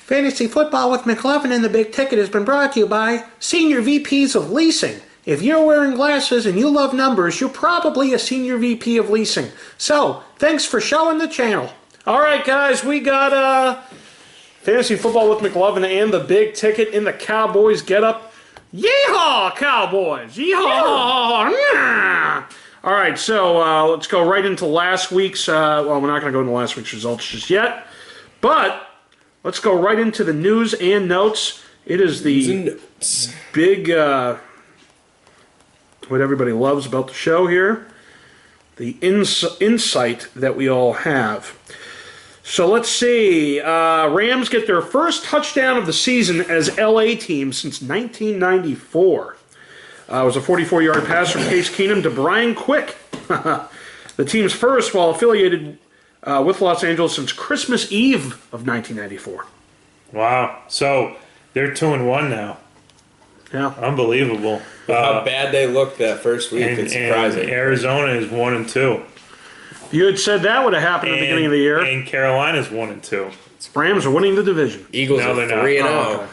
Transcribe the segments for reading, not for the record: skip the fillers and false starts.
Fantasy Football with Mclovin and the Big Ticket has been brought to you by Senior VPs of Leasing. If you're wearing glasses and you love numbers, you're probably a Senior VP of Leasing. So, thanks for showing the channel. All right, guys, we got Fantasy Football with Mclovin and the Big Ticket in the Cowboys getup. Yeehaw, Cowboys! Yeehaw! Yeah. All right, so let's go right into last week's, well, we're not going to go into last week's results just yet, but let's go right into the news and notes. It is the big, what everybody loves about the show here, the insight that we all have. So let's see. Rams get their first touchdown of the season as LA team since 1994. It was a 44-yard pass from Case Keenum to Brian Quick. The team's first while affiliated with Los Angeles since Christmas Eve of 1994. Wow. So they're 2-1 now. Yeah. Unbelievable. How bad they looked that first week. It's surprising. And Arizona is 1-2. You had said that would have happened at the beginning of the year. And Carolina's 1-2. Rams are winning the division. Eagles are 3-0.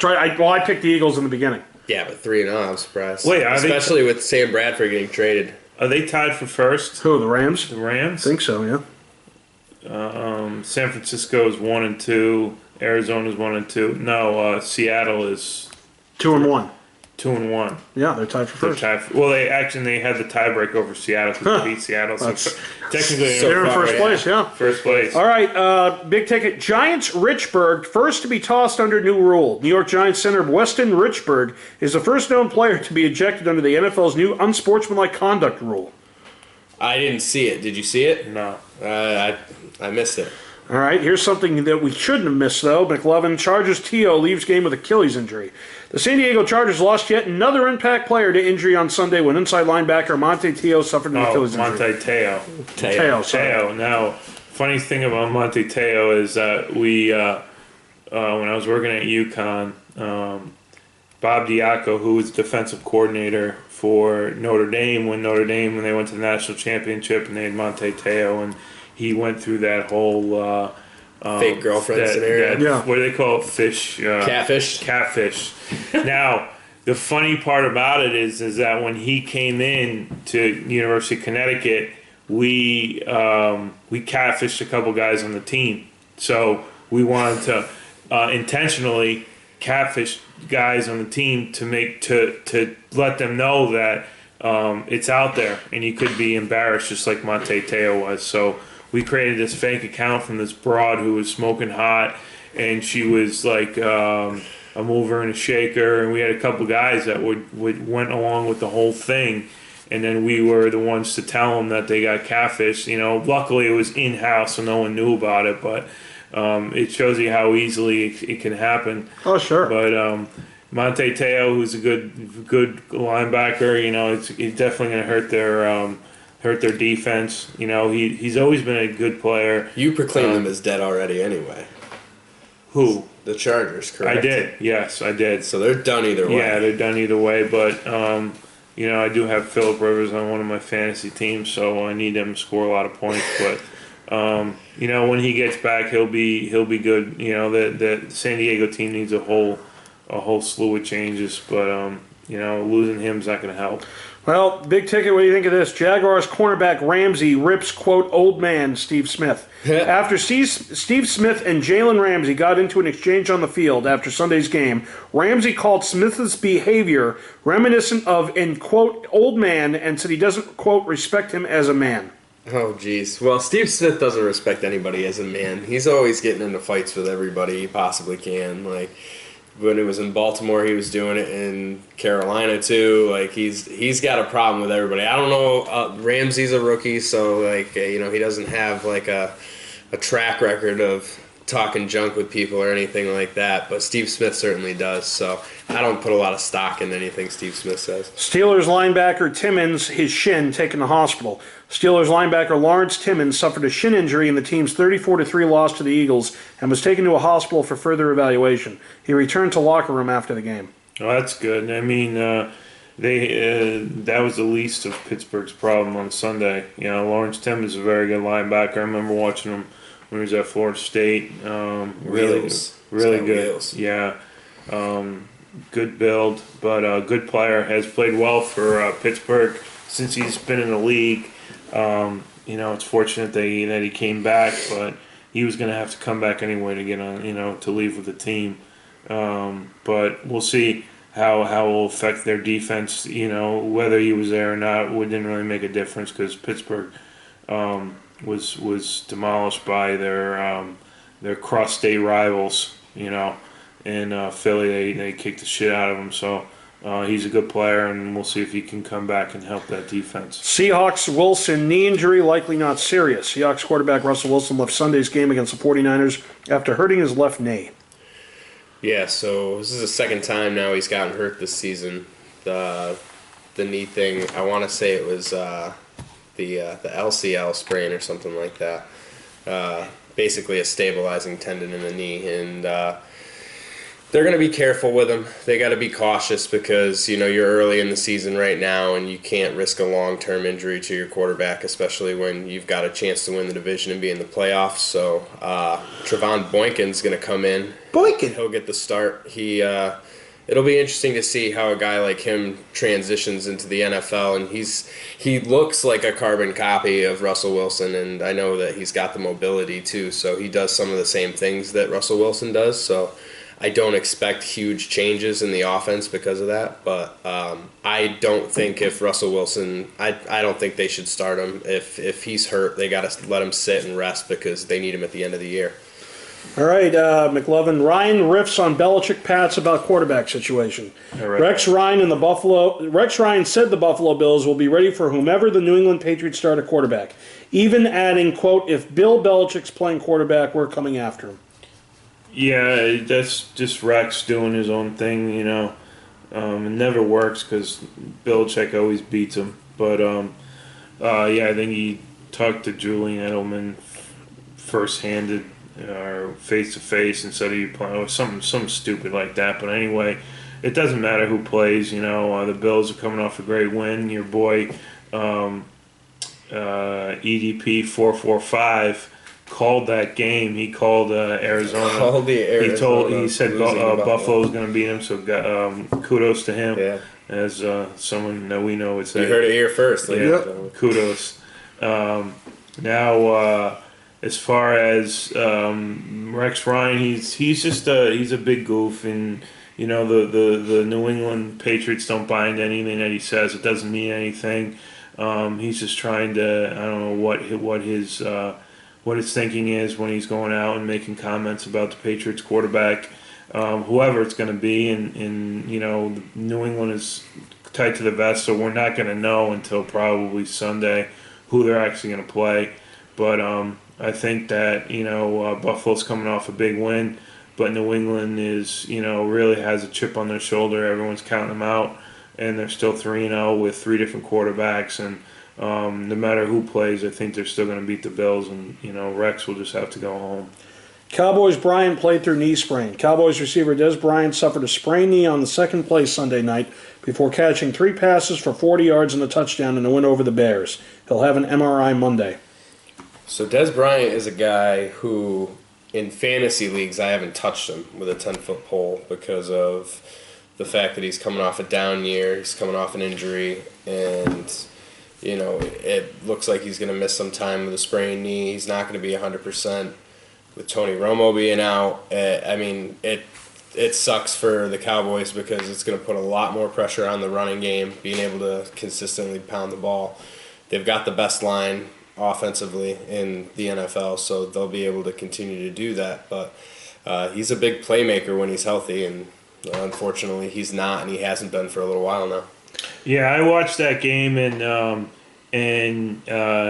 I picked the Eagles in the beginning. Yeah, but 3-0, I'm surprised. Wait, especially with Sam Bradford getting traded. Are they tied for first? Who, the Rams? The Rams? I think so, yeah. San Francisco is 1-2. Arizona's 1-2. No, Seattle is 2-1. 2-1. Yeah, they're tied for first. They had the tiebreak over Seattle because they beat Seattle. So technically, they're in first place. Yeah, first place. All right, Big Ticket. Giants Richburg first to be tossed under new rule. New York Giants center Weston Richburg is the first known player to be ejected under the NFL's new unsportsmanlike conduct rule. I didn't see it. Did you see it? No. I missed it. All right, here's something that we shouldn't have missed, though. Mclovin, Chargers T.O. leaves game with Achilles injury. The San Diego Chargers lost yet another impact player to injury on Sunday when inside linebacker Monte Te'o suffered an Achilles injury. Monte Te'o. Te'o. Now, funny thing about Monte Te'o is that we, when I was working at UConn, Bob Diaco, who was defensive coordinator for Notre Dame, when they went to the national championship and they had Monte Te'o, and he went through that whole fake girlfriend scenario. What do they call it? Catfish. Now, the funny part about it is that when he came in to University of Connecticut, we catfished a couple guys on the team. So we wanted to intentionally catfish guys on the team to let them know that it's out there and you could be embarrassed, just like Monte Te'o was. So we created this fake account from this broad who was smoking hot, and she was like a mover and a shaker, and we had a couple guys that went along with the whole thing, and then we were the ones to tell them that they got catfished. Luckily it was in-house, so no one knew about it, but it shows you how easily it can happen. Oh, sure. But Monte Te'o, who's a good linebacker, he's definitely going to hurt their defense. He's always been a good player. You proclaimed them as dead already anyway. Who? The Chargers, correct? I did. Yes, I did. So they're done either way. Yeah, they're done either way. But, I do have Phillip Rivers on one of my fantasy teams, so I need him to score a lot of points. But, when he gets back, he'll be good. The San Diego team needs a whole slew of changes. But, losing him's not going to help. Well, Big Ticket, what do you think of this? Jaguars cornerback Ramsey rips, quote, old man Steve Smith. After Steve Smith and Jalen Ramsey got into an exchange on the field after Sunday's game, Ramsey called Smith's behavior reminiscent of, and quote, old man, and said he doesn't, quote, respect him as a man. Oh, jeez. Well, Steve Smith doesn't respect anybody as a man. He's always getting into fights with everybody he possibly can. Like, when it was in Baltimore, he was doing it in Carolina too. Like, he's got a problem with everybody. I don't know. Ramsey's a rookie, so he doesn't have like a track record of talking junk with people or anything like that. But Steve Smith certainly does. So I don't put a lot of stock in anything Steve Smith says. Steelers linebacker Timmons, his shin, taken to hospital. Steelers linebacker Lawrence Timmons suffered a shin injury in the team's 34-3 loss to the Eagles and was taken to a hospital for further evaluation. He returned to locker room after the game. Oh, that's good. I mean, that was the least of Pittsburgh's problem on Sunday. Lawrence Timmons is a very good linebacker. I remember watching him when he was at Florida State. Really Really good. Wheels. Yeah. Good build, but a good player. Has played well for Pittsburgh since he's been in the league. It's fortunate that he came back, but he was going to have to come back anyway to get on, to leave with the team. But we'll see how it will affect their defense. Whether he was there or not, it didn't really make a difference because Pittsburgh was demolished by their cross-state rivals. In Philly, they kicked the shit out of him. So he's a good player, and we'll see if he can come back and help that defense. Seahawks Wilson knee injury, likely not serious. Seahawks quarterback Russell Wilson left Sunday's game against the 49ers after hurting his left knee. Yeah, so this is the second time now he's gotten hurt this season. The knee thing, I want to say it was the LCL sprain or something like that. Basically a stabilizing tendon in the knee, and they're going to be careful with him. They got to be cautious because, you're early in the season right now and you can't risk a long-term injury to your quarterback, especially when you've got a chance to win the division and be in the playoffs. So Trevon Boykin's going to come in. Boykin! He'll get the start. It'll be interesting to see how a guy like him transitions into the NFL, and he looks like a carbon copy of Russell Wilson, and I know that he's got the mobility too, so he does some of the same things that Russell Wilson does, so I don't expect huge changes in the offense because of that, but I don't think if Russell Wilson, I don't think they should start him. If he's hurt, they got to let him sit and rest because they need him at the end of the year. All right, Mclovin. Ryan riffs on Belichick Pats about quarterback situation. Right. Rex Ryan said the Buffalo Bills will be ready for whomever the New England Patriots start at quarterback, even adding, quote, if Bill Belichick's playing quarterback, we're coming after him. Yeah, that's just Rex doing his own thing, It never works because Belichick always beats him. But, I think he talked to Julian Edelman first-handed or face-to-face and said he'd play something stupid like that. But anyway, it doesn't matter who plays. The Bills are coming off a great win. Your boy EDP445 called that game. He called Arizona. He said Buffalo was going to beat him. So kudos to him. Yeah. As someone that we know would say. You heard it here first. Kudos. Now. As far as Rex Ryan, he's just he's a big goof, and the New England Patriots don't buy into anything that he says. It doesn't mean anything. He's just trying to, I don't know what his thinking is when he's going out and making comments about the Patriots quarterback, whoever it's going to be, and New England is tight to the vest, so we're not going to know until probably Sunday who they're actually going to play, but. I think that Buffalo's coming off a big win, but New England is really has a chip on their shoulder. Everyone's counting them out, and they're still 3-0 with 3 different quarterbacks. And no matter who plays, I think they're still going to beat the Bills, and Rex will just have to go home. Cowboys Bryant played through knee sprain. Cowboys receiver Des Bryant suffered a sprained knee on the second play Sunday night before catching 3 passes for 40 yards and a touchdown in a win over the Bears. He'll have an MRI Monday. So Des Bryant is a guy who, in fantasy leagues, I haven't touched him with a 10-foot pole because of the fact that he's coming off a down year, he's coming off an injury, and, it looks like he's going to miss some time with a sprained knee. He's not going to be 100% with Tony Romo being out. It sucks for the Cowboys because it's going to put a lot more pressure on the running game, being able to consistently pound the ball. They've got the best line offensively in the NFL, so they'll be able to continue to do that. But he's a big playmaker when he's healthy, and unfortunately he's not, and he hasn't been for a little while now. Yeah, I watched that game, and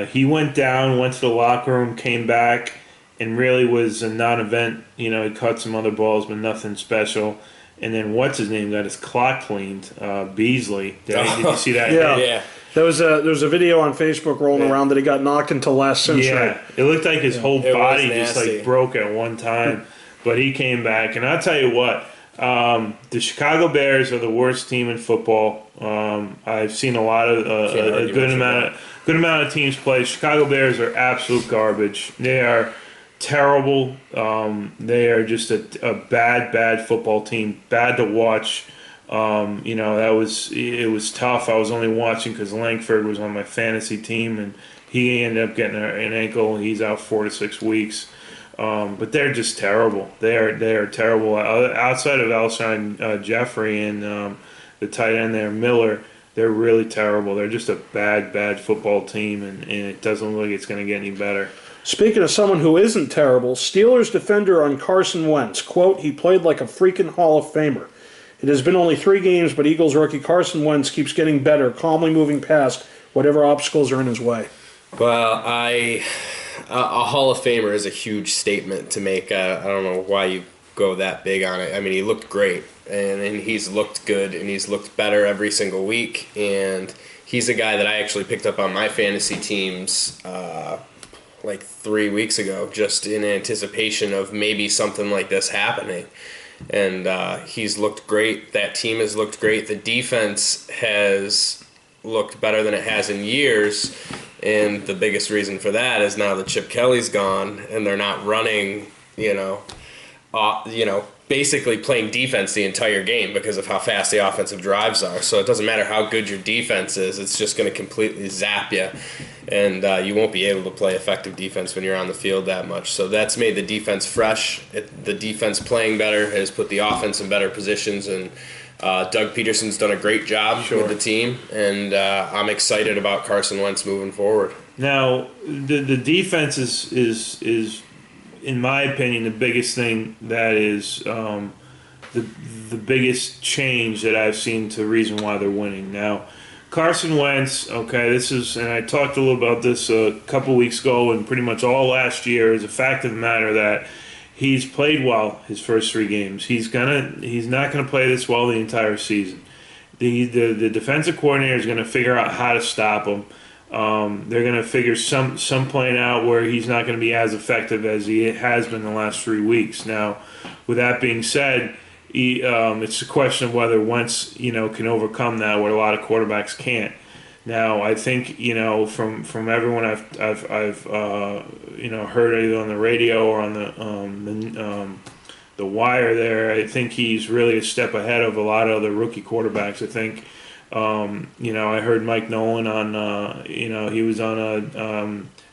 he went down, went to the locker room, came back, and really was a non-event. He caught some other balls, but nothing special. And then what's his name got his clock cleaned? Beasley. Did you see that? Yeah. There was a video on Facebook rolling around that he got knocked into last century. Yeah, it looked like his whole body just broke at one time, but he came back. And I'll tell you what, the Chicago Bears are the worst team in football. I've seen a lot of a good amount of teams play. Chicago Bears are absolute garbage. They are terrible. They are just a bad football team. Bad to watch. It was tough. I was only watching because Langford was on my fantasy team, and he ended up getting an ankle. He's out 4 to 6 weeks. But they're just terrible. They are terrible. Outside of Alshon Jeffrey and the tight end there, Miller, they're really terrible. They're just a bad football team, and it doesn't look like it's going to get any better. Speaking of someone who isn't terrible, Steelers defender on Carson Wentz, quote, "He played like a freaking Hall of Famer. It has been only 3 games, but Eagles rookie Carson Wentz keeps getting better, calmly moving past whatever obstacles are in his way." Well, a Hall of Famer is a huge statement to make. I don't know why you go that big on it. I mean, he looked great, and he's looked good, and he's looked better every single week, and he's a guy that I actually picked up on my fantasy teams like 3 weeks ago, just in anticipation of maybe something like this happening. And he's looked great. That team has looked great. The defense has looked better than it has in years. And the biggest reason for that is now that Chip Kelly's gone and they're not running, basically playing defense the entire game because of how fast the offensive drives are. So it doesn't matter how good your defense is, it's just going to completely zap you. And you won't be able to play effective defense when you're on the field that much. So that's made the defense fresh. The defense playing better has put the offense in better positions. And Doug Peterson's done a great job with the team. And I'm excited about Carson Wentz moving forward. Now, the defense is in my opinion, the biggest thing that is the biggest change that I've seen to the reason why they're winning. Now, Carson Wentz, okay, and I talked a little about this a couple weeks ago and pretty much all last year, is a fact of the matter that he's played well his first 3 games. He's not gonna play this well the entire season. The defensive coordinator is gonna figure out how to stop him. They're going to figure some plan out where he's not going to be as effective as he has been the last 3 weeks. Now, with that being said, it's a question of whether Wentz, can overcome that, where a lot of quarterbacks can't. Now, I think from everyone I've heard either on the radio or on the wire there, I think he's really a step ahead of a lot of other rookie quarterbacks. I think. I heard Mike Nolan on, he was on a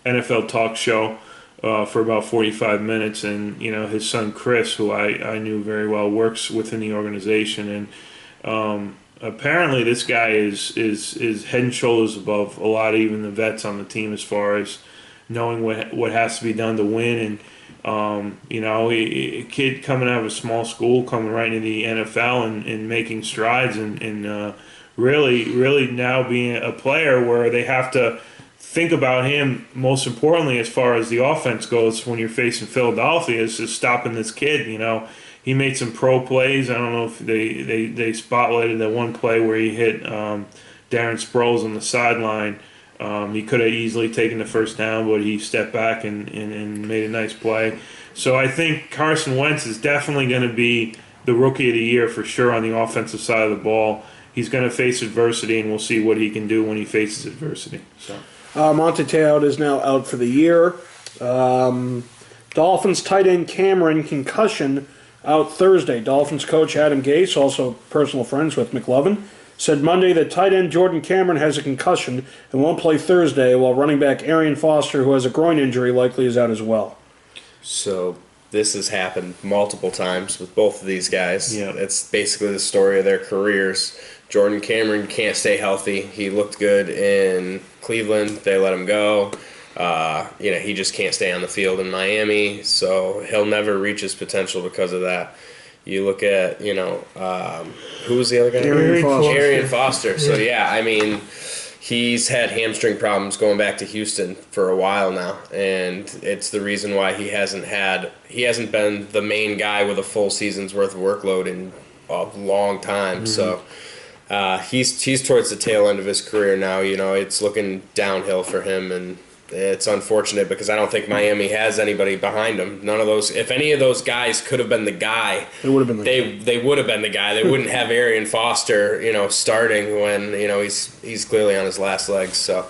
NFL talk show for about 45 minutes, and his son Chris, who I knew very well, works within the organization, and apparently this guy is head and shoulders above a lot of even the vets on the team as far as knowing what has to be done to win, and a kid coming out of a small school, coming right into the NFL and making strides and really now being a player where they have to think about him most importantly as far as the offense goes when you're facing Philadelphia is just stopping this kid. He made some pro plays. I don't know if they spotlighted that one play where he hit Darren Sproles on the sideline. He could have easily taken the first down, but he stepped back and made a nice play. So I think Carson Wentz is definitely going to be the rookie of the year for sure on the offensive side of the ball. He's going to face adversity, and we'll see what he can do when he faces adversity. So, Monte Te'o is now out for the year. Dolphins tight end Cameron, concussion, out Thursday. Dolphins coach Adam Gase, also personal friends with Mclovin, said Monday that tight end Jordan Cameron has a concussion and won't play Thursday, while running back Arian Foster, who has a groin injury, likely is out as well. So this has happened multiple times with both of these guys. Yeah. It's basically the story of their careers. Jordan Cameron can't stay healthy. He looked good in Cleveland. They let him go. He just can't stay on the field in Miami, so he'll never reach his potential because of that. You look at, who was the other guy? Arian Foster. So, he's had hamstring problems going back to Houston for a while now, and it's the reason why he hasn't been the main guy with a full season's worth of workload in a long time. Mm-hmm. So he's towards the tail end of his career now. It's looking downhill for him, and it's unfortunate because I don't think Miami has anybody behind him. None of those. If any of those guys could have been the guy, they would have been the guy. They wouldn't have Arian Foster, starting when he's clearly on his last legs. So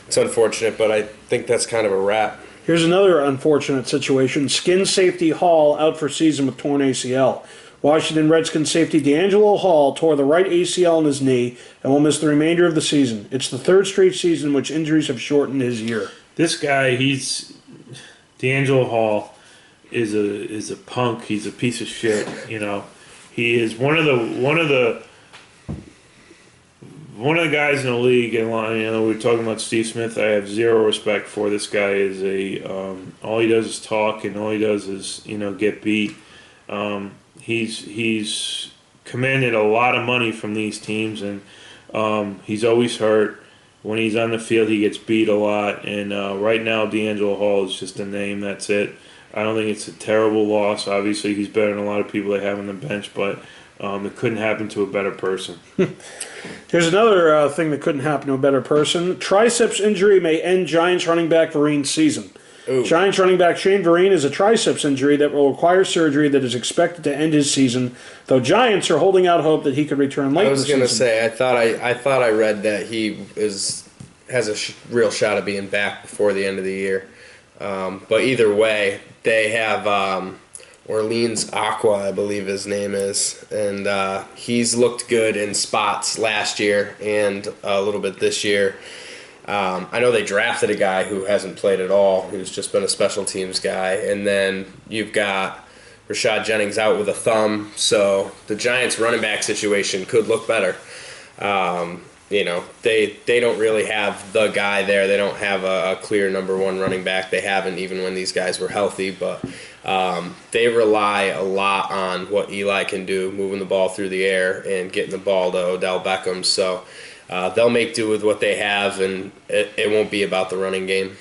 it's unfortunate, but I think that's kind of a wrap. Here's another unfortunate situation. Skin safety Hall out for season with torn ACL. Washington Redskins safety D'Angelo Hall tore the right ACL in his knee and will miss the remainder of the season. It's the third straight season in which injuries have shortened his year. This guy, D'Angelo Hall is a punk. He's a piece of shit. He is one of the guys in the league. And we were talking about Steve Smith. I have zero respect for this guy. All he does is talk, and all he does is get beat. He's commanded a lot of money from these teams, and he's always hurt. When he's on the field, he gets beat a lot. And right now, D'Angelo Hall is just a name. That's it. I don't think it's a terrible loss. Obviously, he's better than a lot of people they have on the bench, but it couldn't happen to a better person. Here's another thing that couldn't happen to a better person. Triceps injury may end Giants running back Vereen's season. Ooh. Giants running back Shane Vereen is a triceps injury that will require surgery that is expected to end his season, though Giants are holding out hope that he could return late in the season. I was going to say, I thought I read that he has a real shot of being back before the end of the year. But either way, they have Orleans Aqua, I believe his name is, and he's looked good in spots last year and a little bit this year. I know they drafted a guy who hasn't played at all, who's just been a special teams guy, and then you've got Rashad Jennings out with a thumb, so the Giants' running back situation could look better. They don't really have the guy there. They don't have a clear number one running back. They haven't even when these guys were healthy, but they rely a lot on what Eli can do, moving the ball through the air and getting the ball to Odell Beckham. So they'll make do with what they have, and it won't be about the running game.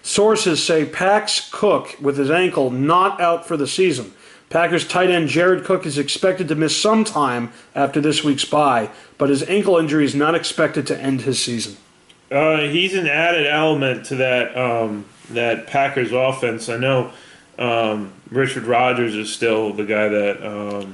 Sources say Pax Cook, with his ankle, not out for the season. Packers tight end Jared Cook is expected to miss some time after this week's bye, but his ankle injury is not expected to end his season. He's an added element to that Packers offense. I know Richard Rodgers is still the guy that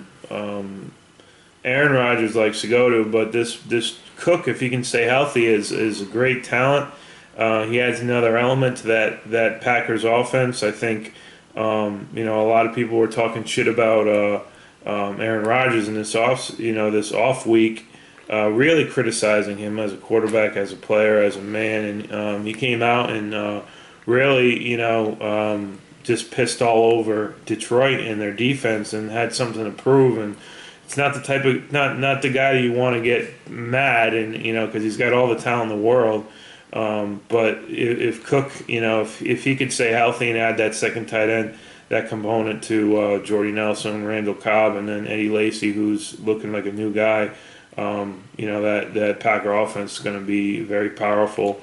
Aaron Rodgers likes to go to, but this Cook, if he can stay healthy, is a great talent. He adds another element to that Packers offense. I think a lot of people were talking shit about Aaron Rodgers in this off week, really criticizing him as a quarterback, as a player, as a man, and he came out and really just pissed all over Detroit and their defense and had something to prove. And it's not the type of not the guy that you want to get mad and because he's got all the talent in the world. But if Cook, if he could stay healthy and add that second tight end, that component to Jordy Nelson, Randall Cobb, and then Eddie Lacy, who's looking like a new guy, that Packer offense is going to be very powerful.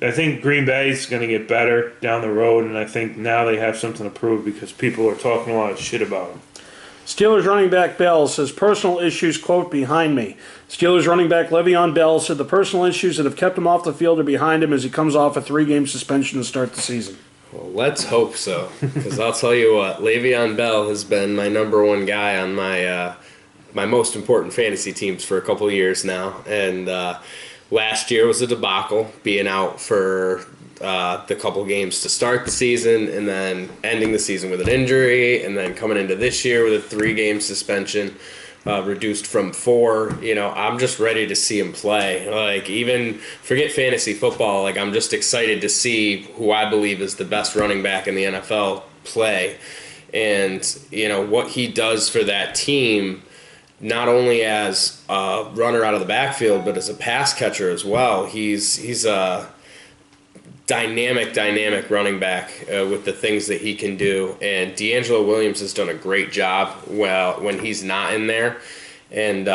I think Green Bay is going to get better down the road, and I think now they have something to prove because people are talking a lot of shit about them. Steelers running back Bell says personal issues, quote, behind me. Steelers running back Le'Veon Bell said the personal issues that have kept him off the field are behind him as he comes off a 3-game suspension to start the season. Well, let's hope so, because I'll tell you what, Le'Veon Bell has been my number one guy on my most important fantasy teams for a couple of years now, and last year was a debacle, being out for the couple games to start the season and then ending the season with an injury and then coming into this year with a 3-game suspension, reduced from 4. I'm just ready to see him play. Even forget fantasy football, I'm just excited to see who I believe is the best running back in the NFL play. And, what he does for that team, not only as a runner out of the backfield, but as a pass catcher as well. He's a dynamic running back with the things that he can do. And D'Angelo Williams has done a great job when he's not in there. And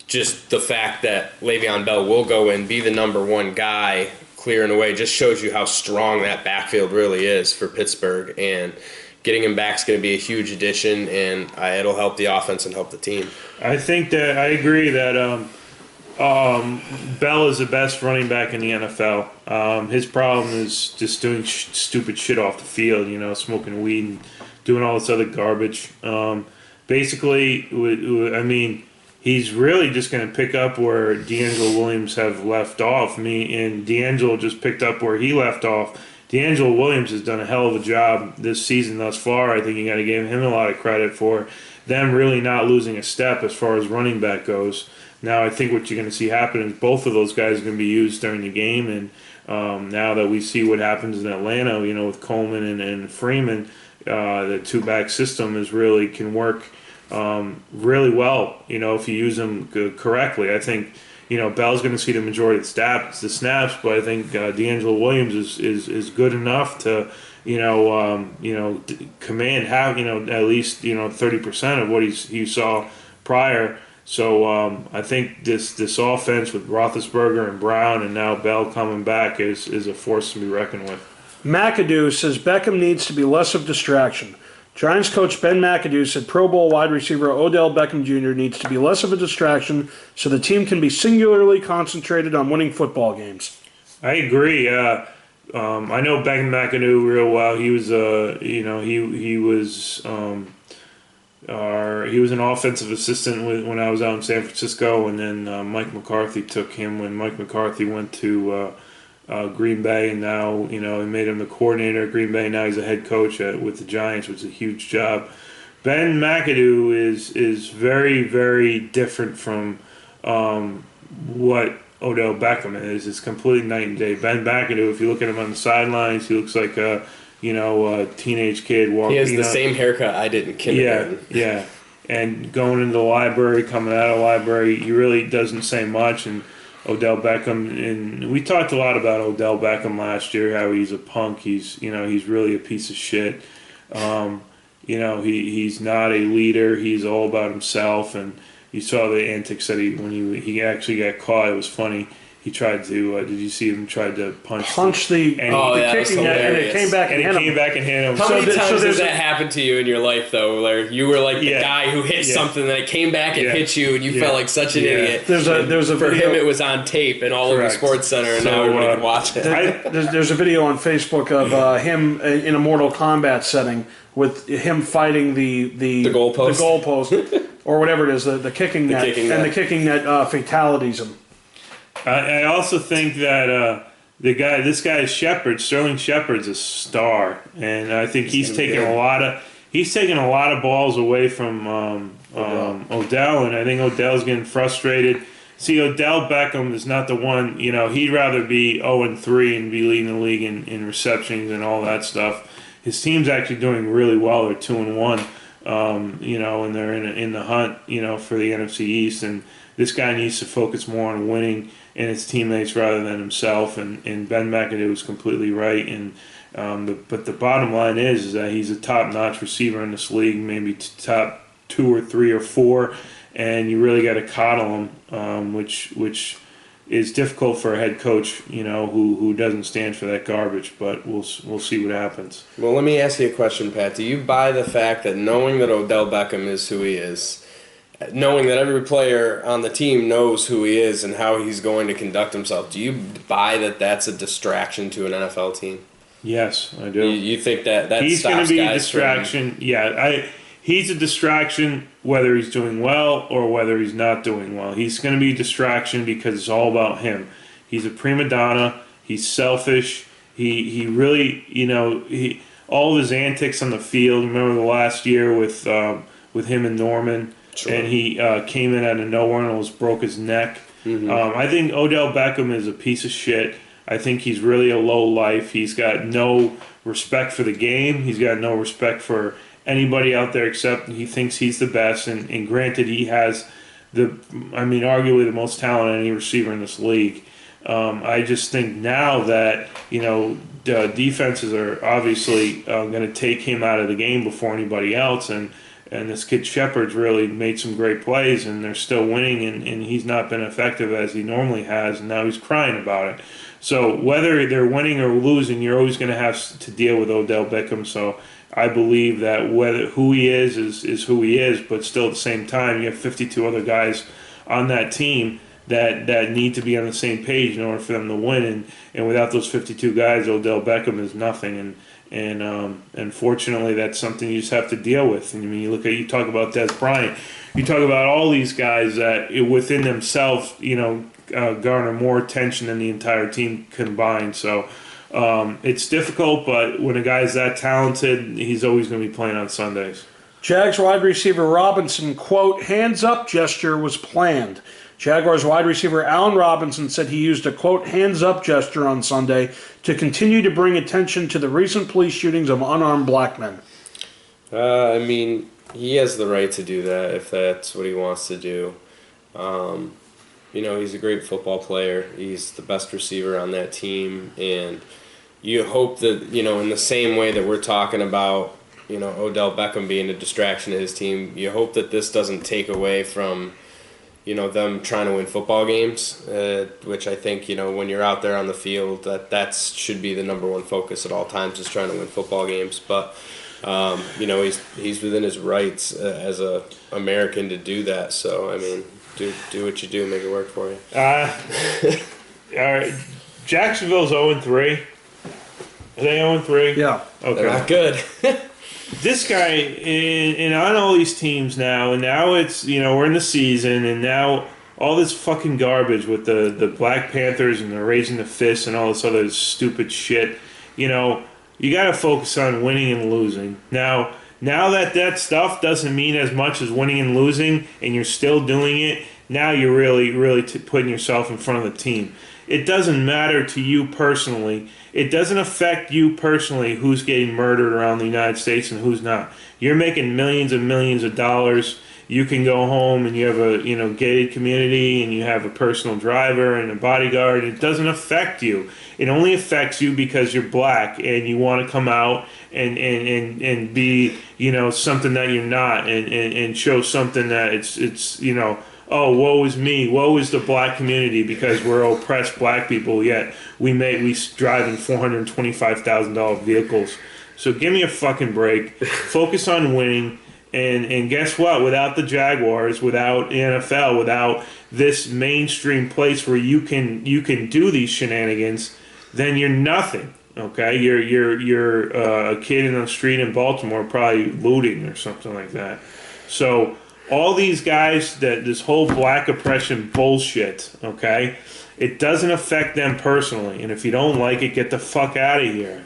just the fact that Le'Veon Bell will go in, be the number one guy, clearing away, just shows you how strong that backfield really is for Pittsburgh. And getting him back is going to be a huge addition, and it'll help the offense and help the team. I think that I agree that Bell is the best running back in the NFL. His problem is just doing stupid shit off the field, smoking weed and doing all this other garbage. Basically, he's really just going to pick up where D'Angelo Williams have left off. And D'Angelo just picked up where he left off. D'Angelo Williams has done a hell of a job this season thus far. I think you got to give him a lot of credit for them really not losing a step as far as running back goes. Now I think what you're going to see happen is both of those guys are going to be used during the game, and now that we see what happens in Atlanta, with Coleman and Freeman, the two-back system can work really well, if you use them correctly. I think, Bell's going to see the majority of the snaps, but I think D'Angelo Williams is good enough to, command at least 30% of what he saw prior. So I think this offense with Roethlisberger and Brown and now Bell coming back is a force to be reckoned with. McAdoo says Beckham needs to be less of a distraction. Giants coach Ben McAdoo said Pro Bowl wide receiver Odell Beckham Jr. needs to be less of a distraction so the team can be singularly concentrated on winning football games. I agree. I know Beckham McAdoo real well. He was he was an offensive assistant when I was out in San Francisco, and then Mike McCarthy took him when Mike McCarthy went to Green Bay, and now he made him the coordinator at Green Bay. Now he's a head coach with the Giants, which is a huge job. Ben McAdoo is very, very different from what Odell Beckham is. It's completely night and day. Ben McAdoo, if you look at him on the sidelines, he looks like a teenage kid walking. He has the same haircut I did in kindergarten. Yeah. And going into the library, coming out of the library, he really doesn't say much. And Odell Beckham, and we talked a lot about Odell Beckham last year, how he's a punk. He's really a piece of shit. He's not a leader. He's all about himself. And you saw the antics that when he actually got caught. It was funny. He tried to. Did you see him? Tried to punch the kicking net, and it came back and hit him. How many times has that happened to you in your life, though? Where you were like the guy who hit something, and it came back and hit you, and you felt like such an idiot. There's a for video. him, it was on tape and all over Sports Center, and now everybody can watch it. There's a video on Facebook of him in a Mortal Kombat setting with him fighting the goalpost, or whatever it is, the kicking net, and the kicking net fatalities him. I also think that this guy Shepard, Sterling Shepard's a star, and I think he's taking a lot of balls away from Odell, and I think Odell's getting frustrated. See, Odell Beckham is not the one. He'd rather be 0-3 and be leading the league in receptions and all that stuff. His team's actually doing really well. They're 2-1, and they're in the hunt, for the NFC East. And this guy needs to focus more on winning and his teammates rather than himself. And Ben McAdoo is completely right. And but the bottom line is that he's a top-notch receiver in this league, maybe top 2 or 3 or 4, and you really got to coddle him, which is difficult for a head coach, who doesn't stand for that garbage. But we'll see what happens. Well, let me ask you a question, Pat. Do you buy the fact that knowing that Odell Beckham is who he is, knowing that every player on the team knows who he is and how he's going to conduct himself, do you buy that that's a distraction to an NFL team? Yes, I do. You think that he's stops going to be guys a distraction? From... He's a distraction whether he's doing well or whether he's not doing well. He's going to be a distraction because it's all about him. He's a prima donna. He's selfish. He really, all of his antics on the field. Remember the last year with him and Norman. Sure. And he came in out of nowhere and almost broke his neck. Mm-hmm. I think Odell Beckham is a piece of shit. I think he's really a low life. He's got no respect for the game. He's got no respect for anybody out there except he thinks he's the best. And granted, he has arguably the most talent of any receiver in this league. I just think now that, the defenses are obviously going to take him out of the game before anybody else. And this kid Shepard's really made some great plays, and they're still winning, and he's not been effective as he normally has, and now he's crying about it. So whether they're winning or losing, you're always going to have to deal with Odell Beckham. So I believe that who he is who he is, but still at the same time, you have 52 other guys on that team that need to be on the same page in order for them to win. And without those 52 guys, Odell Beckham is nothing. And unfortunately, that's something you just have to deal with. And I mean, you talk about Des Bryant, you talk about all these guys that within themselves, garner more attention than the entire team combined. So it's difficult, but when a guy's that talented, he's always going to be playing on Sundays. Jags wide receiver Robinson, quote, hands up gesture was planned. Jaguars wide receiver Allen Robinson said he used a, quote, hands up gesture on Sunday to continue to bring attention to the recent police shootings of unarmed black men. I mean, he has the right to do that if that's what he wants to do. He's a great football player. He's the best receiver on that team. And you hope that, in the same way that we're talking about, Odell Beckham being a distraction to his team, you hope that this doesn't take away from them trying to win football games, which I think, when you're out there on the field, that should be the number one focus at all times, is trying to win football games. But, he's within his rights as a American to do that. So, I mean, do what you do, make it work for you. All right. Jacksonville's 0-3. Are they 0-3? Yeah. Okay. They're not good. This guy, and on all these teams now, and now it's, we're in the season, and now all this fucking garbage with the Black Panthers and the raising the fist and all this other stupid shit, you got to focus on winning and losing. Now that stuff doesn't mean as much as winning and losing, and you're still doing it, now you're really putting yourself in front of the team. It doesn't matter to you personally. It doesn't affect you personally who's getting murdered around the United States and who's not. You're making millions and millions of dollars. You can go home and you have a gated community and you have a personal driver and a bodyguard. It doesn't affect you. It only affects you because you're black and you want to come out and be something that you're not and show something that it's oh, woe is me, woe is the black community because we're oppressed black people, yet we drive in $425,000 vehicles. So give me a fucking break. Focus on winning. And guess what? Without the Jaguars, without the NFL, without this mainstream place where you can do these shenanigans, then you're nothing. Okay? You're a kid in the street in Baltimore probably looting or something like that. So all these guys, this whole black oppression bullshit, okay, it doesn't affect them personally. And if you don't like it, get the fuck out of here,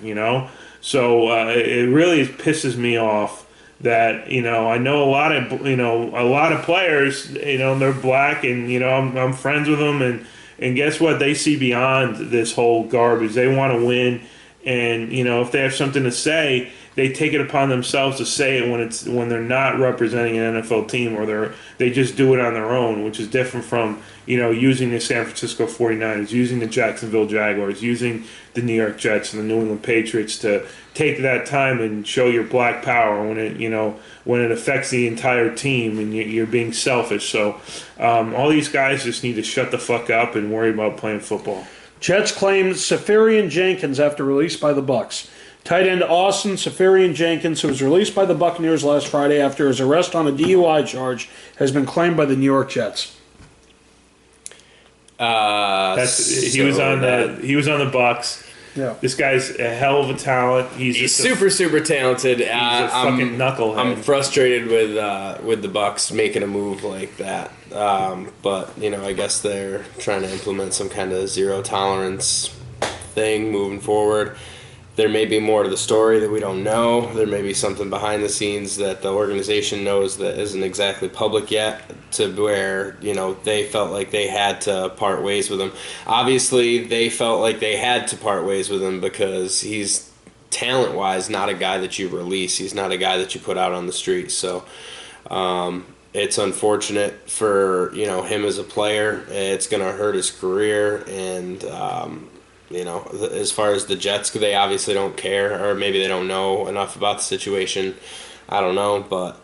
So it really pisses me off that, I know a lot of players, they're black and, I'm friends with them. And guess what? They see beyond this whole garbage. They want to win. And, if they have something to say, they take it upon themselves to say it when they're not representing an NFL team, or they just do it on their own, which is different from using the San Francisco 49ers, using the Jacksonville Jaguars, using the New York Jets and the New England Patriots to take that time and show your black power when it affects the entire team and you're being selfish. So all these guys just need to shut the fuck up and worry about playing football. Jets claimed Safarian Jenkins after release by the Bucs. Tight end Austin Safarian Jenkins, who was released by the Buccaneers last Friday after his arrest on a DUI charge, has been claimed by the New York Jets. He was on the Bucs. Yeah. This guy's a hell of a talent. He's super talented. He's a fucking knucklehead. I'm frustrated with the Bucs making a move like that. But I guess they're trying to implement some kind of zero tolerance thing moving forward. There may be more to the story that we don't know. There may be something behind the scenes that the organization knows that isn't exactly public yet, to where, they felt like they had to part ways with him. Obviously, they felt like they had to part ways with him because he's, talent-wise, not a guy that you release. He's not a guy that you put out on the street. So it's unfortunate for, him as a player. It's going to hurt his career, and as far as the Jets, they obviously don't care, or maybe they don't know enough about the situation. I don't know, but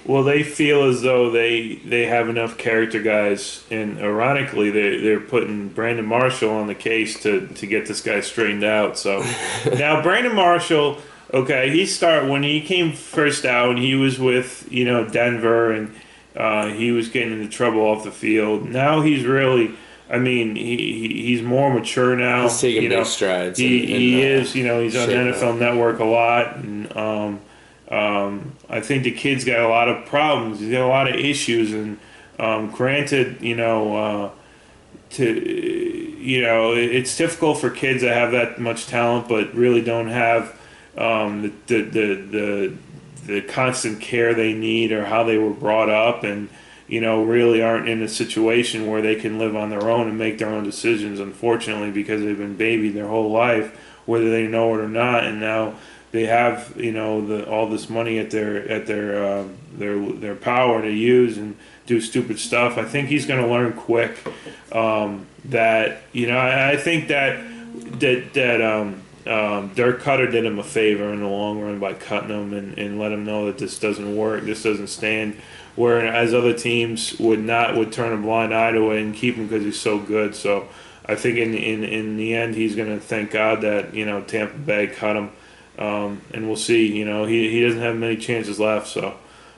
well, they feel as though they have enough character guys, and ironically, they're putting Brandon Marshall on the case to get this guy straightened out. So now Brandon Marshall, okay, when he came first out, he was with Denver, and he was getting into trouble off the field. Now he's really I mean, he's more mature now. He's taking big strides. He is. He's on NFL Network a lot, and I think the kid's got a lot of problems. He's got a lot of issues, and granted, it's difficult for kids that have that much talent, but really don't have the constant care they need or how they were brought up, and really aren't in a situation where they can live on their own and make their own decisions, unfortunately, because they've been babied their whole life, whether they know it or not, and now they have all this money at their power to use and do stupid stuff. I think he's going to learn quick that I think that Dirk Cutter did him a favor in the long run by cutting him and let him know that this doesn't work, this doesn't stand. Whereas other teams would turn a blind eye to it and keep him because he's so good. So I think in the end he's going to thank God that Tampa Bay cut him, and we'll see. He doesn't have many chances left, so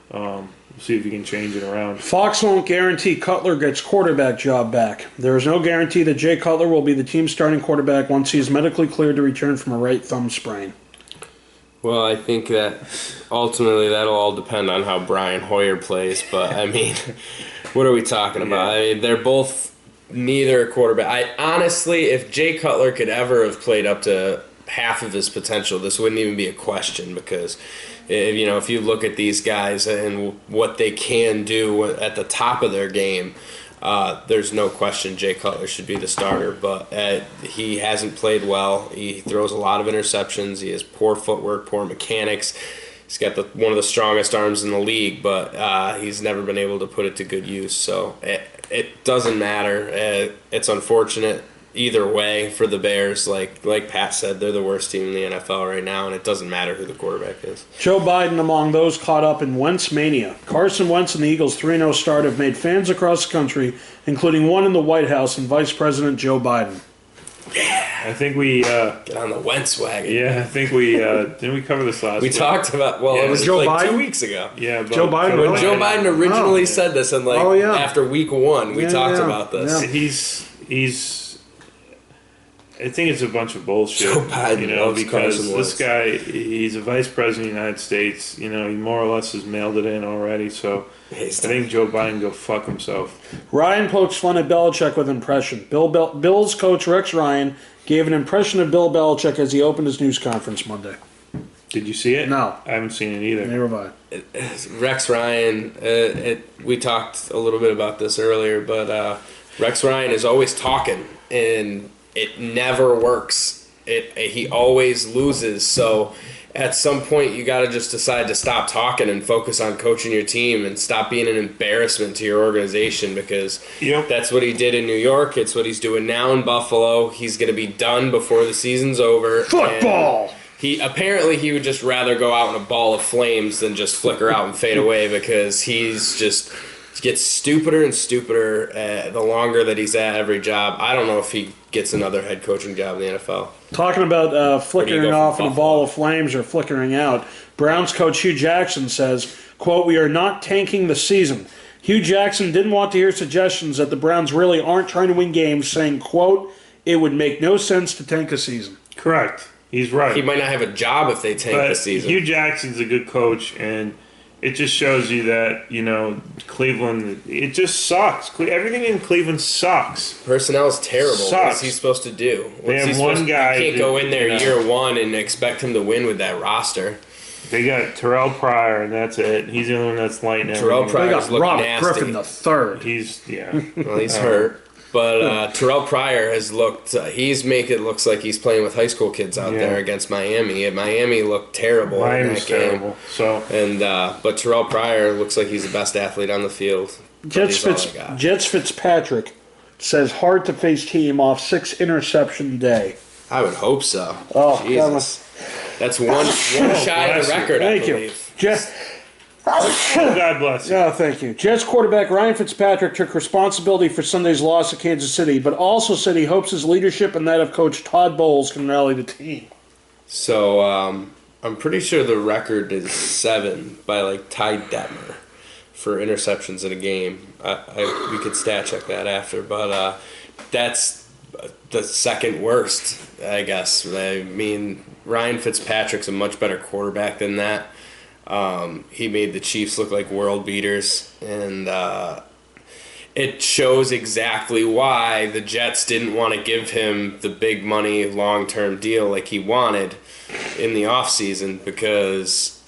we'll see if he can change it around. Fox won't guarantee Cutler gets quarterback job back. There is no guarantee that Jay Cutler will be the team's starting quarterback once he is medically cleared to return from a right thumb sprain. Well, I think that ultimately that'll all depend on how Brian Hoyer plays. But, I mean, what are we talking about? I mean, they're both neither quarterback. Honestly, if Jay Cutler could ever have played up to half of his potential, this wouldn't even be a question, because if you look at these guys and what they can do at the top of their game, there's no question Jay Cutler should be the starter, but he hasn't played well. He throws a lot of interceptions. He has poor footwork, poor mechanics. He's got one of the strongest arms in the league, but he's never been able to put it to good use. So it doesn't matter. It's unfortunate either way for the Bears. Like Pat said, they're the worst team in the NFL right now, and it doesn't matter who the quarterback is. Joe Biden among those caught up in Wentz mania. Carson Wentz and the Eagles' 3-0 start have made fans across the country, including one in the White House, and Vice President Joe Biden. Yeah, I think we get on the Wentz wagon. Yeah, I think we didn't we cover this last week? We talked about it was Joe like Biden? 2 weeks ago. Yeah, Joe Biden. When Joe Biden originally said this, and after week 1, we talked about this. Yeah. He's. I think it's a bunch of bullshit. Joe Biden because this guy, he's a vice president of the United States. He more or less has mailed it in already. So I think Joe Biden go fuck himself. Ryan pokes fun at Belichick with impression. Bills coach Rex Ryan gave an impression of Bill Belichick as he opened his news conference Monday. Did you see it? No. I haven't seen it either. Neither have I. Rex Ryan, we talked a little bit about this earlier, but Rex Ryan is always talking, and it never works. He always loses. So at some point, you got to just decide to stop talking and focus on coaching your team and stop being an embarrassment to your organization, because that's what he did in New York. It's what he's doing now in Buffalo. He's going to be done before the season's over. Football! He would just rather go out in a ball of flames than just flicker out and fade away, because he's just gets stupider and stupider the longer that he's at every job. I don't know if he gets another head coaching job in the NFL. Talking about flickering off in a ball of flames or flickering out, Browns coach Hugh Jackson says, quote, "We are not tanking the season." Hugh Jackson didn't want to hear suggestions that the Browns really aren't trying to win games, saying, quote, "It would make no sense to tank a season." Correct. He's right. He might not have a job if they tank the season. Hugh Jackson's a good coach, and it just shows you that, Cleveland, it just sucks. Everything in Cleveland sucks. Personnel is terrible. Sucks. What's he supposed to do? They have one guy. You can't go in there year 1 and expect him to win with that roster. They got Terrell Pryor, and that's it. He's the only one that's lighting out. Terrell Pryor's looking nasty. Griffin the third. He's Well, he's hurt. But Terrell Pryor has looked. He's making it looks like he's playing with high school kids out there against Miami. And Miami looked terrible in that game. Terrible. So but Terrell Pryor looks like he's the best athlete on the field. Jets Fitzpatrick says hard to face team off 6 interception day. I would hope so. Oh, Jesus. That's one shy of the record. Thank you. God bless you. Oh, thank you. Jets quarterback Ryan Fitzpatrick took responsibility for Sunday's loss to Kansas City, but also said he hopes his leadership and that of Coach Todd Bowles can rally the team. So I'm pretty sure the record is 7 by Ty Detmer for interceptions in a game. We could stat check that after, but that's the second worst, I guess. I mean, Ryan Fitzpatrick's a much better quarterback than that. He made the Chiefs look like world beaters, and it shows exactly why the Jets didn't want to give him the big money long-term deal like he wanted in the offseason, because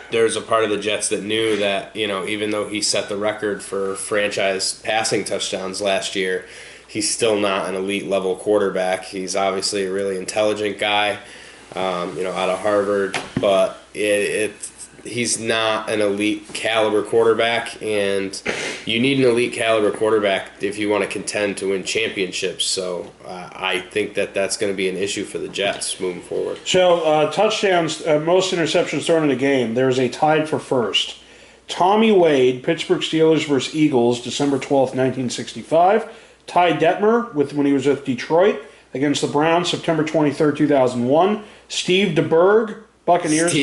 there's a part of the Jets that knew that, even though he set the record for franchise passing touchdowns last year, he's still not an elite level quarterback. He's obviously a really intelligent guy, out of Harvard, but he's not an elite caliber quarterback, and you need an elite caliber quarterback if you want to contend to win championships. So I think that's going to be an issue for the Jets moving forward. So touchdowns, most interceptions thrown in a game. There's a tied for first. Tommy Wade, Pittsburgh Steelers versus Eagles, December 12th, 1965. Ty Detmer when he was with Detroit against the Browns, September 23rd, 2001. Steve DeBerg, Buccaneers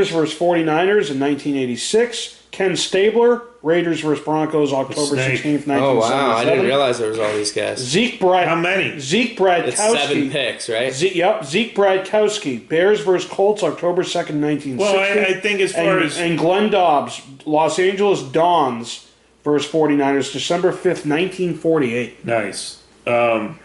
versus 49ers in 1986. Ken Stabler, Raiders versus Broncos, October 16th, 1977. Oh, wow. I didn't realize there was all these guys. How many? Zeke Bradkowski. It's 7 picks, right? Zeke Bradkowski. Bears versus Colts, October 2nd, 1960. Well, I think as far as... And Glenn Dobbs, Los Angeles Dons versus 49ers, December 5th, 1948. Nice. Ryan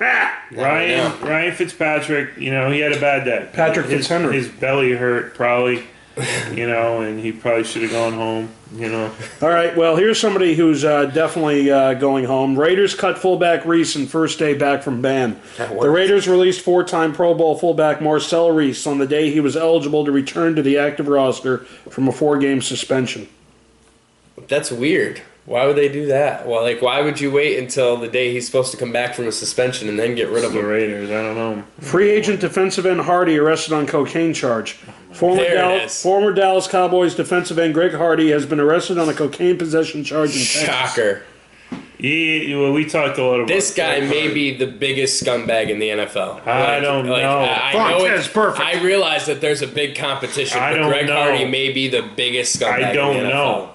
Fitzpatrick, he had a bad day. Patrick Fitzhenry. His belly hurt, probably, and he probably should have gone home, All right, well, here's somebody who's definitely going home. Raiders cut fullback Reese in first day back from ban. The Raiders released 4-time Pro Bowl fullback Marcel Reese on the day he was eligible to return to the active roster from a 4-game suspension. That's weird. Why would they do that? Well, why would you wait until the day he's supposed to come back from a suspension and then get rid of him? The Raiders, I don't know. Free agent defensive end Hardy arrested on cocaine charge. Former Dallas Cowboys defensive end Greg Hardy has been arrested on a cocaine possession charge in Texas. Shocker. Yeah, we talked a lot about this guy may be the biggest scumbag in the NFL. I don't know. I know it's perfect. I realize that there's a big competition, but Greg Hardy may be the biggest scumbag in the NFL. Know.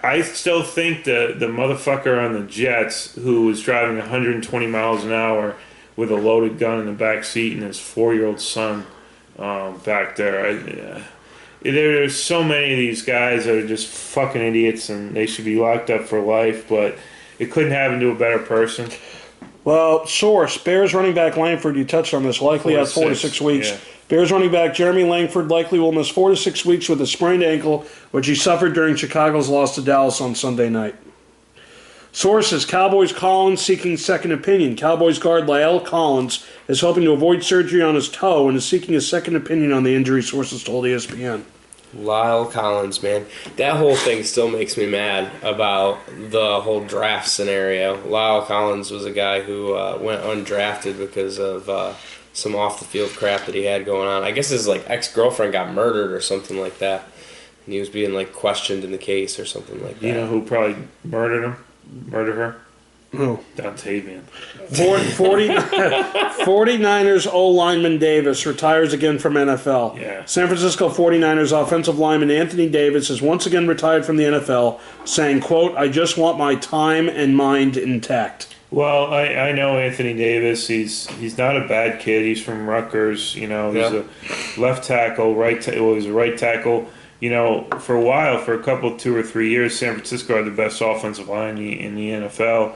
I still think the motherfucker on the Jets who was driving 120 miles an hour with a loaded gun in the back seat and his 4-year-old son back there. There's so many of these guys that are just fucking idiots, and they should be locked up for life, but it couldn't happen to a better person. Well, source, Bears running back Langford, you touched on this, likely out 4 to 6 weeks. Yeah. Bears running back Jeremy Langford likely will miss 4 to 6 weeks with a sprained ankle, which he suffered during Chicago's loss to Dallas on Sunday night. Sources, Cowboys Collins seeking second opinion. Cowboys guard La'el Collins is hoping to avoid surgery on his toe and is seeking a second opinion on the injury, sources told ESPN. La'el Collins, man. That whole thing still makes me mad about the whole draft scenario. La'el Collins was a guy who went undrafted because of some off-the-field crap that he had going on. I guess his ex-girlfriend got murdered or something like that. And he was being questioned in the case or something like that. You know who probably murdered her? Who? Dontavian. 49ers O-lineman Davis retires again from NFL. Yeah. San Francisco 49ers offensive lineman Anthony Davis is once again retired from the NFL, saying, quote, "I just want my time and mind intact." Well, I know Anthony Davis. He's not a bad kid. He's from Rutgers. He's a left tackle, he's a right tackle. For a while, for a couple, 2 or 3 years, San Francisco had the best offensive line in the NFL.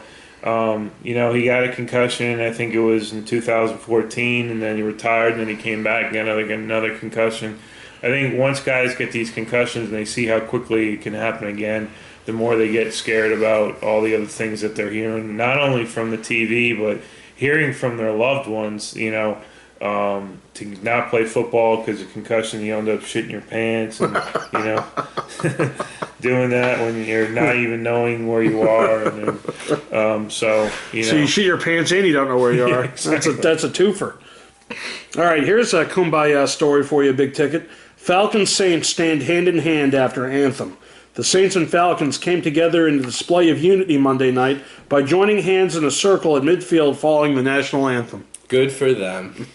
He got a concussion, I think it was in 2014, and then he retired, and then he came back and got another concussion. I think once guys get these concussions and they see how quickly it can happen again, the more they get scared about all the other things that they're hearing, not only from the TV, but hearing from their loved ones, to not play football because of concussion, you end up shitting your pants and, doing that when you're not even knowing where you are. And so you shit your pants and you don't know where you are. Exactly. That's a twofer. All right, here's a kumbaya story for you, Big Ticket. Falcons Saints stand hand in hand after anthem. The Saints and Falcons came together in a display of unity Monday night by joining hands in a circle at midfield following the national anthem. Good for them.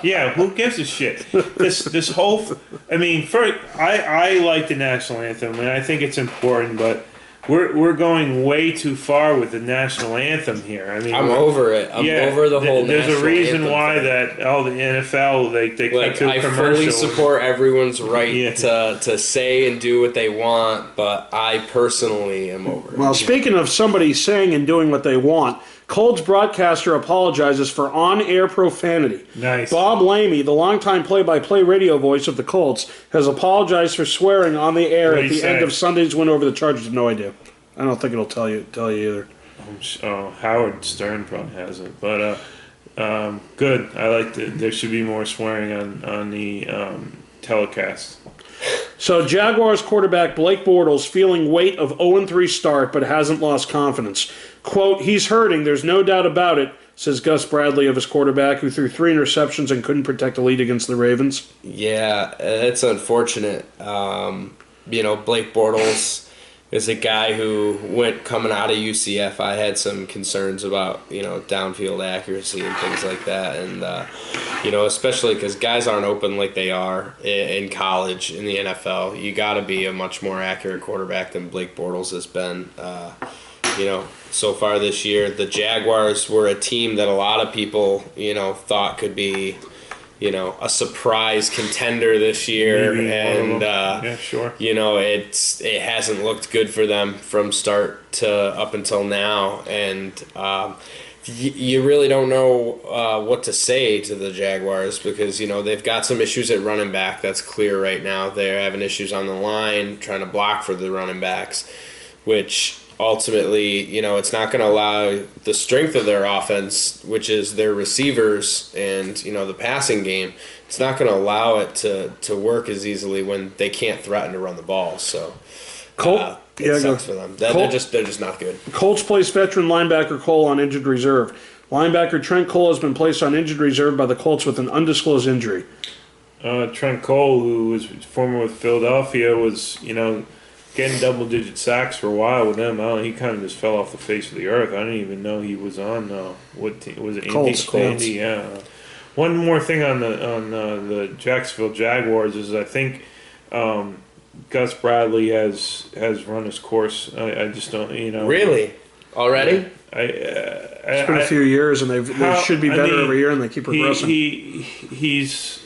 Yeah, who gives a shit? This whole, I like the national anthem and I think it's important, but we're going way too far with the national anthem here. I mean, I'm over it. I'm over the whole. There's a reason why thing. that the NFL they cut to a I commercial. fully support everyone's right to say and do what they want, but I personally am over it. Well, speaking of somebody saying and doing what they want, Colts broadcaster apologizes for on-air profanity. Nice. Bob Lamey, the longtime play-by-play radio voice of the Colts, has apologized for swearing on the air at the end of Sunday's win over the Chargers. No idea. I don't think it'll tell you either. Howard Stern probably has it, but good. I like that. There should be more swearing on the telecast. So Jaguars quarterback Blake Bortles feeling weight of 0-3 start, but hasn't lost confidence. Quote, "He's hurting, there's no doubt about it," says Gus Bradley of his quarterback, who threw 3 interceptions and couldn't protect a lead against the Ravens. Yeah, it's unfortunate. Blake Bortles is a guy who went coming out of UCF. I had some concerns about, downfield accuracy and things like that. And, especially because guys aren't open like they are in college, in the NFL. You got to be a much more accurate quarterback than Blake Bortles has been. So far this year, the Jaguars were a team that a lot of people, thought could be, a surprise contender this year. Maybe and, yeah, sure. It hasn't looked good for them from start to up until now. And you really don't know what to say to the Jaguars because, they've got some issues at running back. That's clear right now. They're having issues on the line, trying to block for the running backs, which ultimately, it's not going to allow the strength of their offense, which is their receivers and, the passing game. It's not going to allow it to work as easily when they can't threaten to run the ball. So it sucks for them. They're just not good. Colts placed veteran linebacker Cole on injured reserve. Linebacker Trent Cole has been placed on injured reserve by the Colts with an undisclosed injury. Trent Cole, who was former with Philadelphia, was, getting double-digit sacks for a while with them. He kind of just fell off the face of the earth. I didn't even know he was on. What team was it? Colts. Indy, yeah. One more thing on the Jacksonville Jaguars is I think Gus Bradley has run his course. I just don't, Really? Already? It's been a few years, and they should be better every year, and they keep progressing. He's.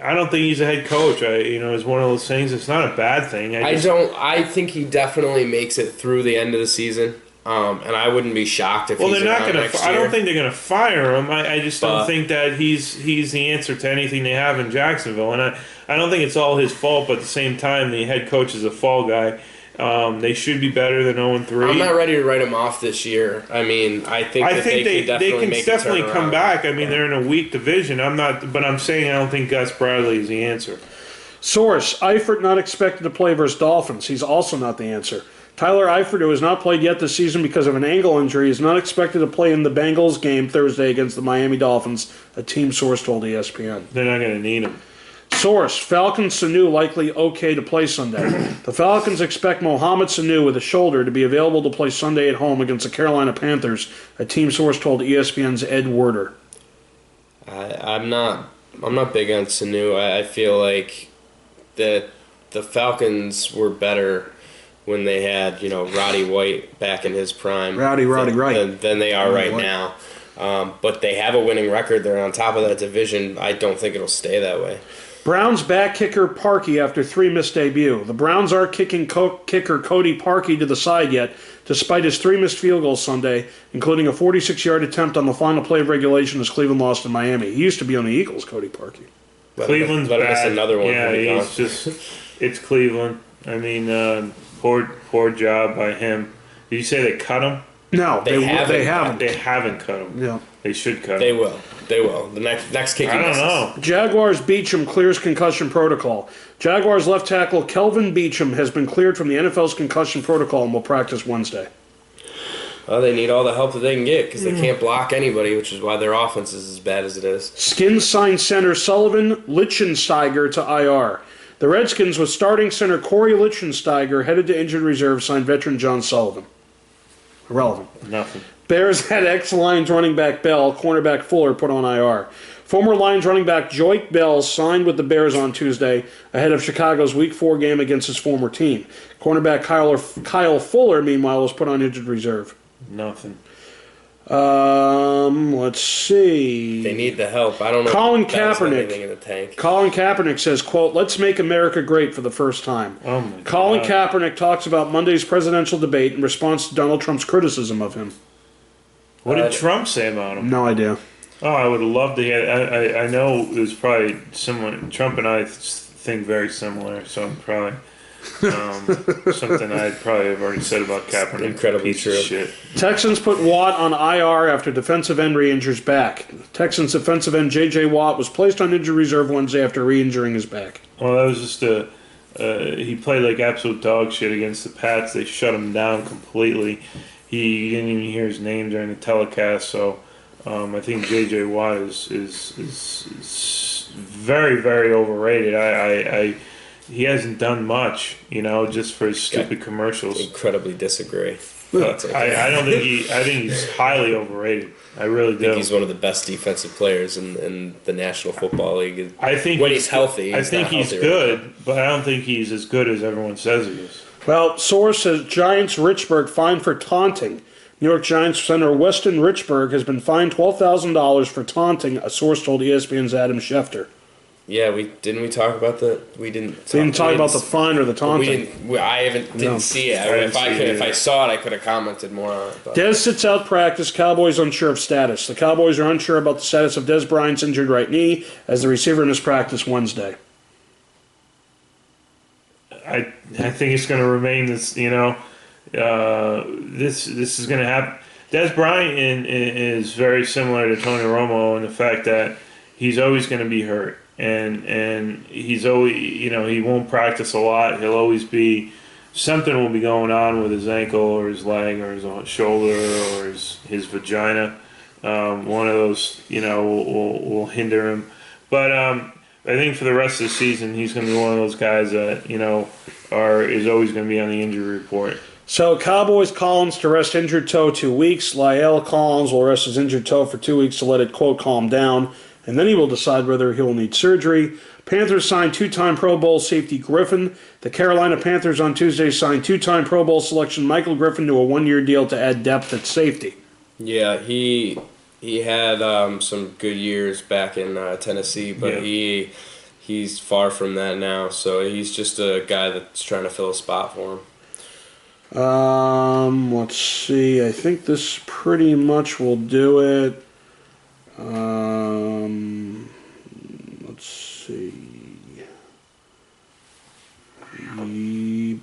I don't think he's a head coach. It's one of those things. It's not a bad thing. I think he definitely makes it through the end of the season, and I wouldn't be shocked if. Well, they're not going to. I don't think they're going to fire him. I just don't think that he's the answer to anything they have in Jacksonville, and I don't think it's all his fault. But at the same time, the head coach is a fall guy. They should be better than 0-3. I'm not ready to write them off this year. I mean, I think they can definitely come back. I mean, they're in a weak division. But I'm saying I don't think Gus Bradley is the answer. Source: Eifert not expected to play versus Dolphins. He's also not the answer. Tyler Eifert, who has not played yet this season because of an ankle injury, is not expected to play in the Bengals game Thursday against the Miami Dolphins, a team source told ESPN. They're not going to need him. Source: Falcons Sanu likely okay to play Sunday. The Falcons expect Mohamed Sanu with a shoulder to be available to play Sunday at home against the Carolina Panthers, a team source told ESPN's Ed Werder. I'm not big on Sanu. I feel like that the Falcons were better when they had, Roddy White back in his prime. Roddy Wright. Than they are right now. But they have a winning record. They're on top of that division. I don't think it'll stay that way. Browns back kicker Parkey after 3 missed debut. The Browns aren't kicking kicker Cody Parkey to the side yet, despite his 3 missed field goals Sunday, including a 46-yard attempt on the final play of regulation as Cleveland lost to Miami. He used to be on the Eagles, Cody Parkey. Cleveland's bad. Another one. Yeah, it's Cleveland. I mean, poor job by him. Did you say they cut him? No, they haven't. They haven't cut him. Yeah. They should cut him. They will. The next kicking. I don't know. Jaguars Beachum clears concussion protocol. Jaguars left tackle Kelvin Beachum has been cleared from the NFL's concussion protocol and will practice Wednesday. Well, they need all the help that they can get because they can't block anybody, which is why their offense is as bad as it is. Skins signed center Sullivan Lichtensteiger to IR. The Redskins, with starting center Corey Lichtensteiger headed to injured reserve, signed veteran John Sullivan. Irrelevant. Nothing. Bears had ex-Lions running back Bell, cornerback Fuller put on IR. Former Lions running back Joique Bell signed with the Bears on Tuesday ahead of Chicago's Week 4 game against his former team. Cornerback Kyle Fuller, meanwhile, was put on injured reserve. Nothing. Let's see. They need the help. I don't know. Colin if that was Kaepernick. anything in the tank. Colin Kaepernick says, quote, "Let's make America great for the first time." Oh my Colin God. Kaepernick talks about Monday's presidential debate in response to Donald Trump's criticism of him. What did Trump say about him? No idea. Oh, I would love to hear. I know it was probably similar. Trump and I think very similar, so I'm probably something I'd probably have already said about Kaepernick. Incredibly Piece true. of shit. Texans put Watt on IR after defensive end re-injures back. Texans defensive end J.J. Watt was placed on injured reserve Wednesday after re-injuring his back. Well, that was just he played like absolute dog shit against the Pats. They shut him down completely. He didn't even hear his name during the telecast, so I think J.J. Watt is very, very overrated. He hasn't done much, just for his stupid commercials. Incredibly disagree. I don't think I think he's highly overrated. I really do. I think he's one of the best defensive players in the National Football League. I think when he's healthy. I think he's good, right, but I don't think he's as good as everyone says he is. Well, source says Giants Richburg fined for taunting. New York Giants center Weston Richburg has been fined $12,000 for taunting, a source told ESPN's Adam Schefter. Yeah, didn't we talk about that? We didn't talk about the fine or the taunting. I didn't see it. If I saw it, I could have commented more on it. But. Dez sits out practice. Cowboys unsure of status. The Cowboys are unsure about the status of Dez Bryant's injured right knee as the receiver in his practice Wednesday. I think it's going to remain this. This is going to happen. Dez Bryant is very similar to Tony Romo in the fact that he's always going to be hurt. And he's always, he won't practice a lot. He'll always be, something will be going on with his ankle or his leg or his shoulder or his vagina. One of those, will hinder him. But I think for the rest of the season, he's going to be one of those guys that, is always going to be on the injury report. So Cowboys Collins to rest injured toe 2 weeks. La'el Collins will rest his injured toe for 2 weeks to let it, quote, calm down. And then he will decide whether he'll need surgery. Panthers signed two-time Pro Bowl safety Griffin. The Carolina Panthers on Tuesday signed two-time Pro Bowl selection Michael Griffin to a one-year deal to add depth at safety. Yeah, he had some good years back in Tennessee, but he's far from that now. So he's just a guy that's trying to fill a spot for him. Let's see. I think this pretty much will do it. Let's see.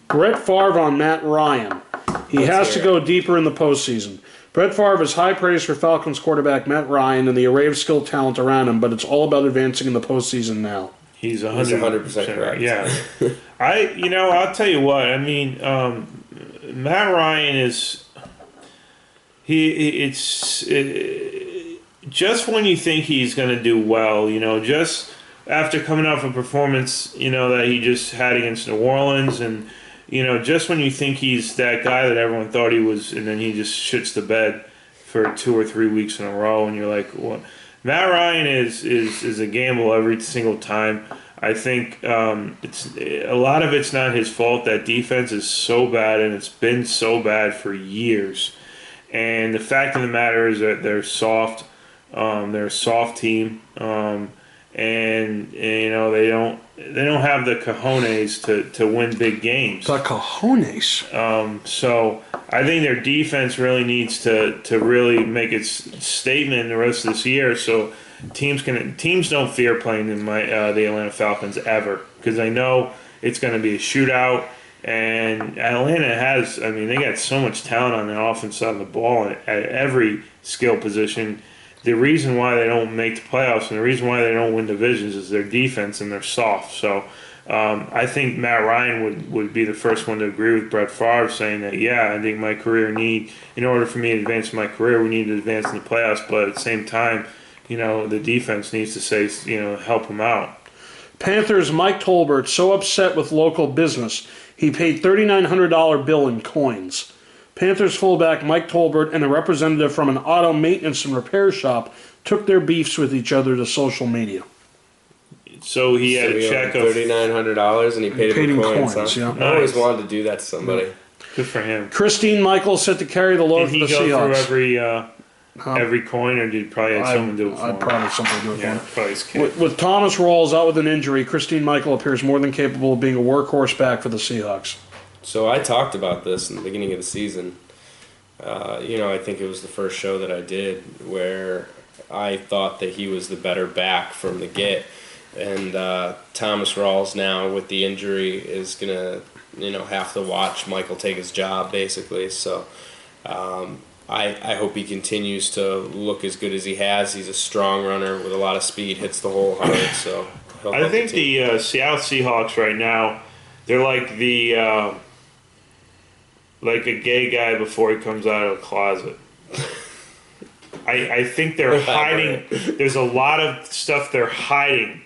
Brett Favre on Matt Ryan. He has to go deeper in the postseason. Brett Favre has high praise for Falcons quarterback Matt Ryan and the array of skilled talent around him, but it's all about advancing in the postseason now. He's 100% correct. Yeah. I'll tell you what. I mean, Matt Ryan is just when you think he's going to do well, just after coming off a performance, that he just had against New Orleans, and just when you think he's that guy that everyone thought he was, and then he just shits the bed for 2 or 3 weeks in a row, and you're like, what? Matt Ryan is a gamble every single time. I think it's a lot of it's not his fault. That defense is so bad, and it's been so bad for years. And the fact of the matter is that they're soft. They're a soft team, and they don't have the cojones to win big games. The cojones. So I think their defense really needs to really make its statement the rest of this year. So teams don't fear playing the Atlanta Falcons ever, because they know it's going to be a shootout. And Atlanta has, they got so much talent on the offense side of the ball at every skill position. The reason why they don't make the playoffs and the reason why they don't win divisions is their defense, and they're soft. So I think Matt Ryan would be the first one to agree with Brett Favre, saying that, I think my career in order for me to advance in my career, we need to advance in the playoffs. But at the same time, the defense needs to say, help him out. Panthers Mike Tolbert so upset with local business, he paid $3,900 bill in coins. Panthers fullback Mike Tolbert and a representative from an auto maintenance and repair shop took their beefs with each other to social media. So he had a check of $3,900 and he paid it in coins. Yeah. I always wanted to do that to somebody. Good for him. Christine Michael set to carry the load Did for he the go Seahawks. through every coin, or did he probably have someone do it for him? I'd probably something to do with Yeah, him. probably his kid. With Thomas Rawls out with an injury, Christine Michael appears more than capable of being a workhorse back for the Seahawks. So I talked about this in the beginning of the season. I think it was the first show that I did where I thought that he was the better back from the get. And Thomas Rawls now with the injury is going to, have to watch Michael take his job basically. So I hope he continues to look as good as he has. He's a strong runner with a lot of speed, hits the hole hard. So I think the Seattle Seahawks right now, they're like the like a gay guy before he comes out of a closet. I think they're hiding. There's a lot of stuff they're hiding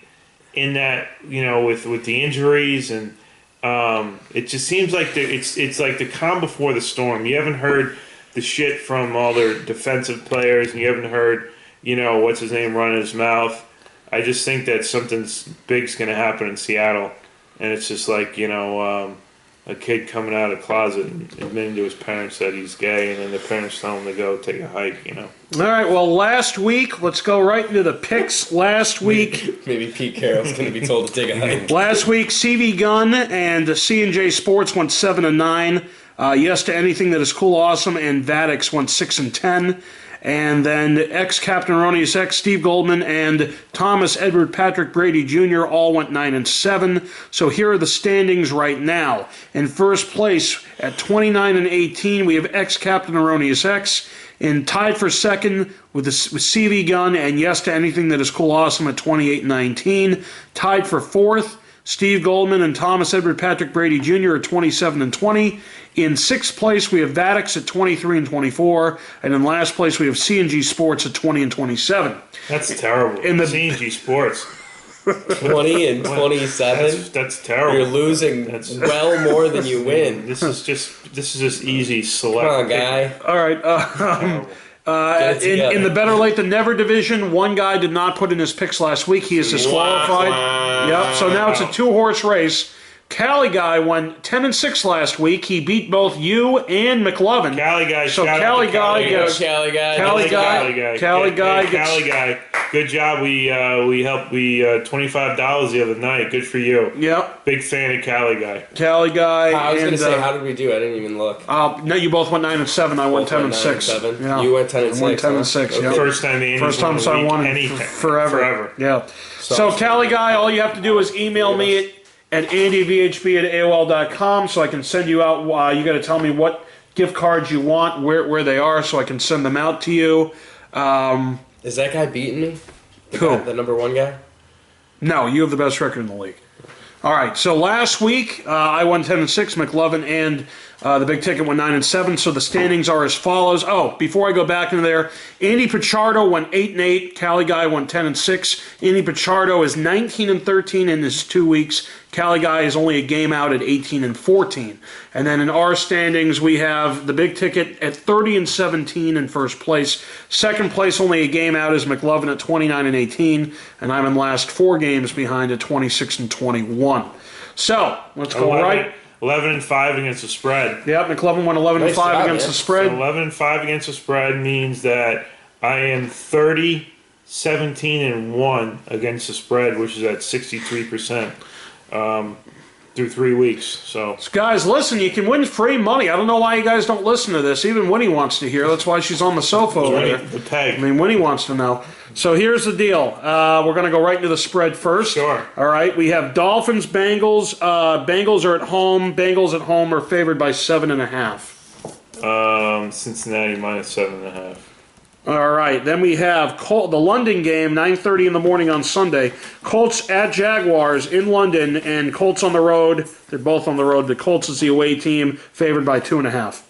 in that, with the injuries, and it just seems like it's like the calm before the storm. You haven't heard the shit from all their defensive players, and you haven't heard, what's his name run his mouth. I just think that something big's going to happen in Seattle, and it's just like, a kid coming out of the closet and admitting to his parents that he's gay, and then the parents tell him to go take a hike, All right, well, last week, let's go right into the picks. Last week, maybe Pete Carroll's going to be told to take a hike. Last week, CV Gunn and C&J Sports went 7-9. Yes to Anything That Is Cool, Awesome, and Vadix went 6-10. And then ex-Captain Erroneous X, Steve Goldman, and Thomas Edward Patrick Brady Jr. all went 9-7. So here are the standings right now. In first place at 29-18, we have ex-Captain Erroneous X. And tied for second with CV Gunn and Yes to Anything That Is Cool, Awesome at 28-19. Tied for fourth, Steve Goldman and Thomas Edward Patrick Brady Jr. at 27-20. In sixth place, we have Vadix at 23-24, and in last place, we have C&G Sports at 20-27. That's terrible. In the C&G Sports, 20-27. That's terrible. You're losing well more than you win. This is just easy select. Come on, guy. All right. In the Better Late Than Never division, one guy did not put in his picks last week. He is disqualified. Yep. So now it's a two-horse race. Cali Guy won 10-6 last week. He beat both you and Mclovin. Cali Guy. So Cali Guy gets Cali Guy. Cali Guy. Good job. We helped. We $25 the other night. Good for you. Yep. Big fan of Cali Guy. Cali Guy. I was going to say, how did we do? I didn't even look. No, you both went 9-7. I went 10-6. Yeah. You went 10-6. I went 10-6. Huh? Yeah. First time I won anything. Forever. Yeah. So Cali Guy, all you have to do is email me at AndyVHB@AOL.com so I can send you out. You got to tell me what gift cards you want, where they are, so I can send them out to you. Is that guy beating me? Who? The number one guy? No, you have the best record in the league. All right, so last week I won 10-6. Mclovin and the Big Ticket went 9-7. So the standings are as follows. Oh, before I go back into there, Andy Pichardo went 8-8. Cali Guy went 10-6. Andy Pichardo is 19-13 in his 2 weeks. Cali Guy is only a game out at 18-14. And then in our standings, we have the Big Ticket at 30-17 in first place. Second place, only a game out, is Mclovin at 29-18, and I'm in last 4 games behind at 26-21. So let's go 11-5 against the spread. Yep, Mclovin went 11-5 against the spread. So 11-5 against the spread means that I am 30-17-1 against the spread, which is at 63%. Through 3 weeks. So guys, listen, you can win free money. I don't know why you guys don't listen to this. Even Winnie wants to hear. That's why she's on the sofa over there. The peg. I mean, Winnie wants to know. So here's the deal. We're going to go right into the spread first. Sure. All right. We have Dolphins, Bengals. Bengals are at home. Bengals at home are favored by 7.5. Cincinnati minus 7.5. All right, then we have the London game, 9:30 in the morning on Sunday. Colts at Jaguars in London, and Colts on the road. They're both on the road. The Colts is the away team, favored by 2.5.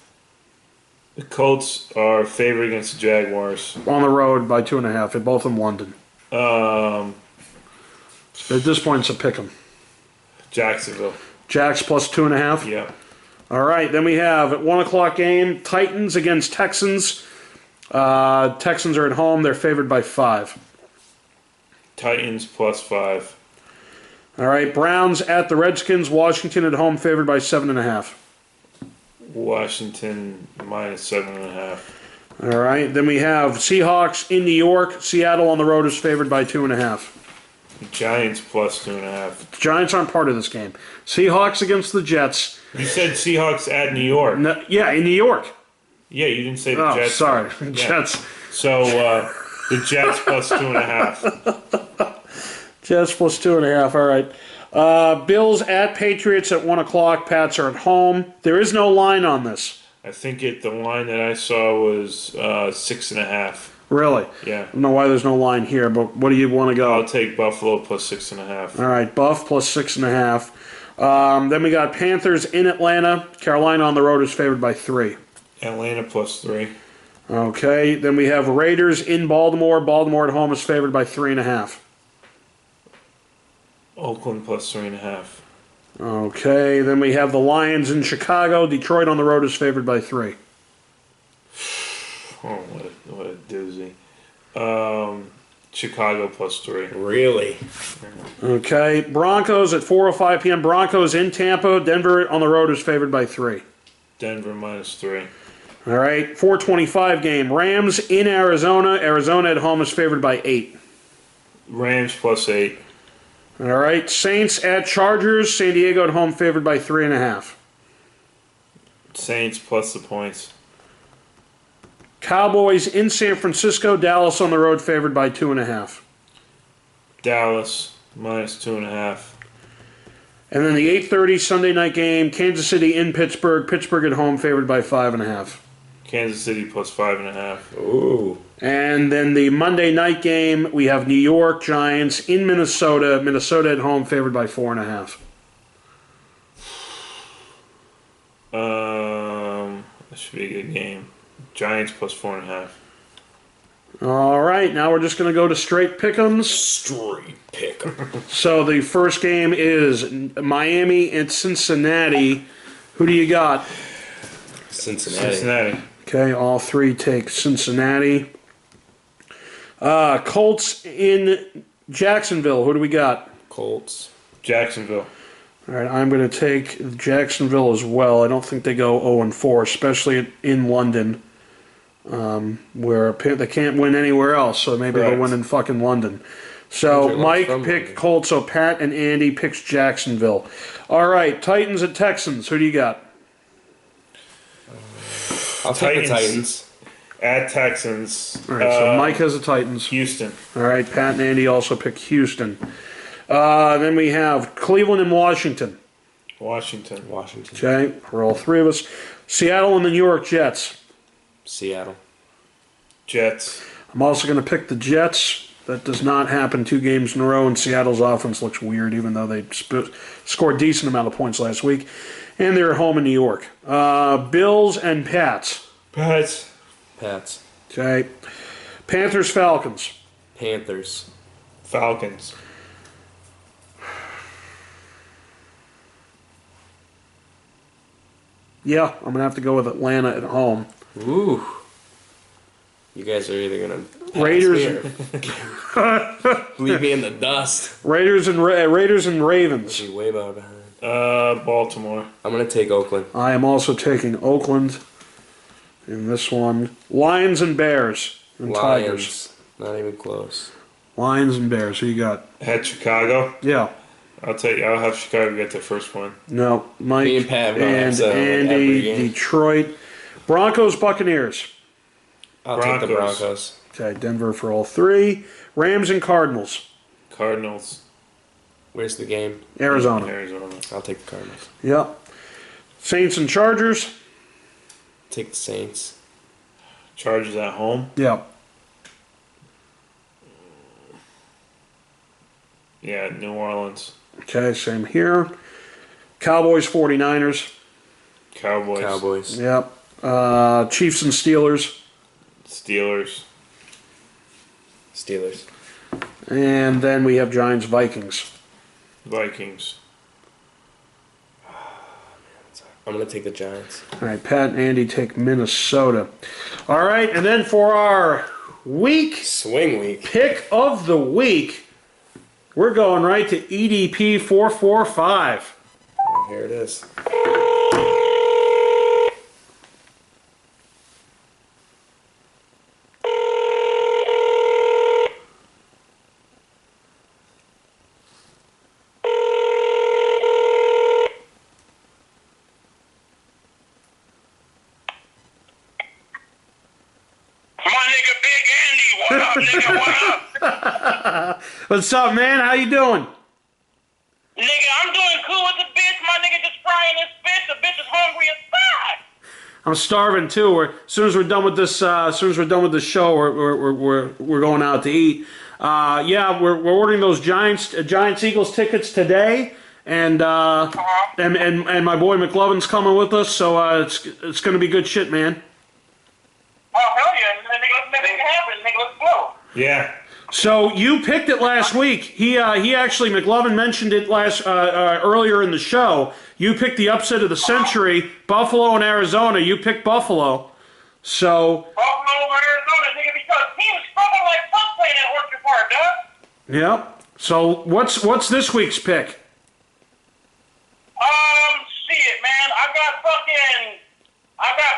The Colts are favored against the Jaguars. On the road by 2.5. They're both in London. At this point, it's a pick 'em. Jacksonville. Jacks plus 2.5? Yeah. All right, then we have at 1 o'clock game, Titans against Texans. Texans are at home. They're favored by 5. Titans +5. All right. Browns at the Redskins. Washington at home, favored by 7.5. Washington -7.5. All right. Then we have Seahawks in New York. Seattle on the road is favored by 2.5. Giants +2.5. The Giants aren't part of this game. Seahawks against the Jets. You said Seahawks at New York. No, yeah, in New York. Yeah, you didn't say the Oh, Jets. sorry. Yeah. Jets. So the Jets +2.5. Jets +2.5. All right. Bills at Patriots at 1 o'clock. Pats are at home. There is no line on this. I think the line that I saw was 6.5. Really? Yeah. I don't know why there's no line here, but what do you want to go? I'll take Buffalo +6.5. All right, Buff +6.5. Then we got Panthers in Atlanta. Carolina on the road is favored by 3. Atlanta +3. Okay, then we have Raiders in Baltimore. Baltimore at home is favored by 3.5. Oakland +3.5. Okay, then we have the Lions in Chicago. Detroit on the road is favored by 3. Oh, what a doozy. Chicago +3. Really? Okay, Broncos at 4:05 p.m. Broncos in Tampa. Denver on the road is favored by 3. Denver -3. All right, 4:25 game. Rams in Arizona. Arizona at home is favored by 8. Rams +8. All right, Saints at Chargers. San Diego at home favored by 3.5. Saints plus the points. Cowboys in San Francisco. Dallas on the road favored by 2.5. Dallas -2.5. And then the 8:30 Sunday night game. Kansas City in Pittsburgh. Pittsburgh at home favored by 5.5. Kansas City +5.5. Ooh. And then the Monday night game, we have New York Giants in Minnesota. Minnesota at home favored by 4.5. That should be a good game. Giants +4.5. All right, now we're just going to go to straight pick'ems. Straight pick. So the first game is Miami and Cincinnati. Who do you got? Cincinnati. Okay, all three take Cincinnati. Colts in Jacksonville. Who do we got? Colts. Jacksonville. All right, I'm going to take Jacksonville as well. I don't think they go 0-4, especially in London, where they can't win anywhere else. So maybe they'll win in fucking London. So Mike picked Colts. So Pat and Andy picks Jacksonville. All right, Titans at Texans. Who do you got? I'll take the Titans. At Texans. All right, so Mike has the Titans. Houston. All right, Pat and Andy also pick Houston. Then we have Cleveland and Washington. Washington. Okay, for all three of us. Seattle and the New York Jets. Seattle. Jets. I'm also going to pick the Jets. That does not happen 2 games in a row, and Seattle's offense looks weird, even though they scored a decent amount of points last week. And they're at home in New York. Bills and Pats. Pats. Okay. Panthers, Falcons. Panthers. Falcons. Yeah, I'm going to have to go with Atlanta at home. Ooh. You guys are either going to Raiders. leave me in the dust. Raiders and Ravens. Be way behind. Baltimore. I'm going to take Oakland. I am also taking Oakland in this one. Lions and Bears and Tigers. Not even close. Lions and Bears. Who you got? At Chicago. Yeah. I'll have Chicago get the first one. No, Mike Me and Pat and Andy. Detroit. Broncos, Buccaneers. I'll take the Broncos. Okay, Denver for all three. Rams and Cardinals. Cardinals. Where's the game? Arizona. I'll take the Cardinals. Yep. Saints and Chargers. Take the Saints. Chargers at home. Yep. Yeah, New Orleans. Okay, same here. Cowboys, 49ers. Cowboys. Yep. Chiefs and Steelers. Steelers. And then we have Giants, Vikings. Vikings. I'm going to take the Giants. All right, Pat and Andy take Minnesota. All right, and then for our Swing week. pick of the week, we're going right to EDP445. Here it is. What's up, man? How you doing? Nigga, I'm doing cool with the bitch. My nigga just frying this bitch. The bitch is hungry as fuck. I'm starving too. As soon as we're done with this, show, we're going out to eat. Yeah, we're ordering those Giants Eagles tickets today, and my boy Mclovin's coming with us, so it's gonna be good shit, man. Oh hell yeah, nigga, let's make it happen. Nigga, let's go. Yeah. So you picked it last week. He actually, Mclovin mentioned it earlier in the show. You picked the upset of the century, Buffalo and Arizona. You picked Buffalo. So Buffalo, Arizona, nigga, because teams struggle like fuck playing at Orchard Park, dog. Yep. So what's this week's pick? Shit, man, I got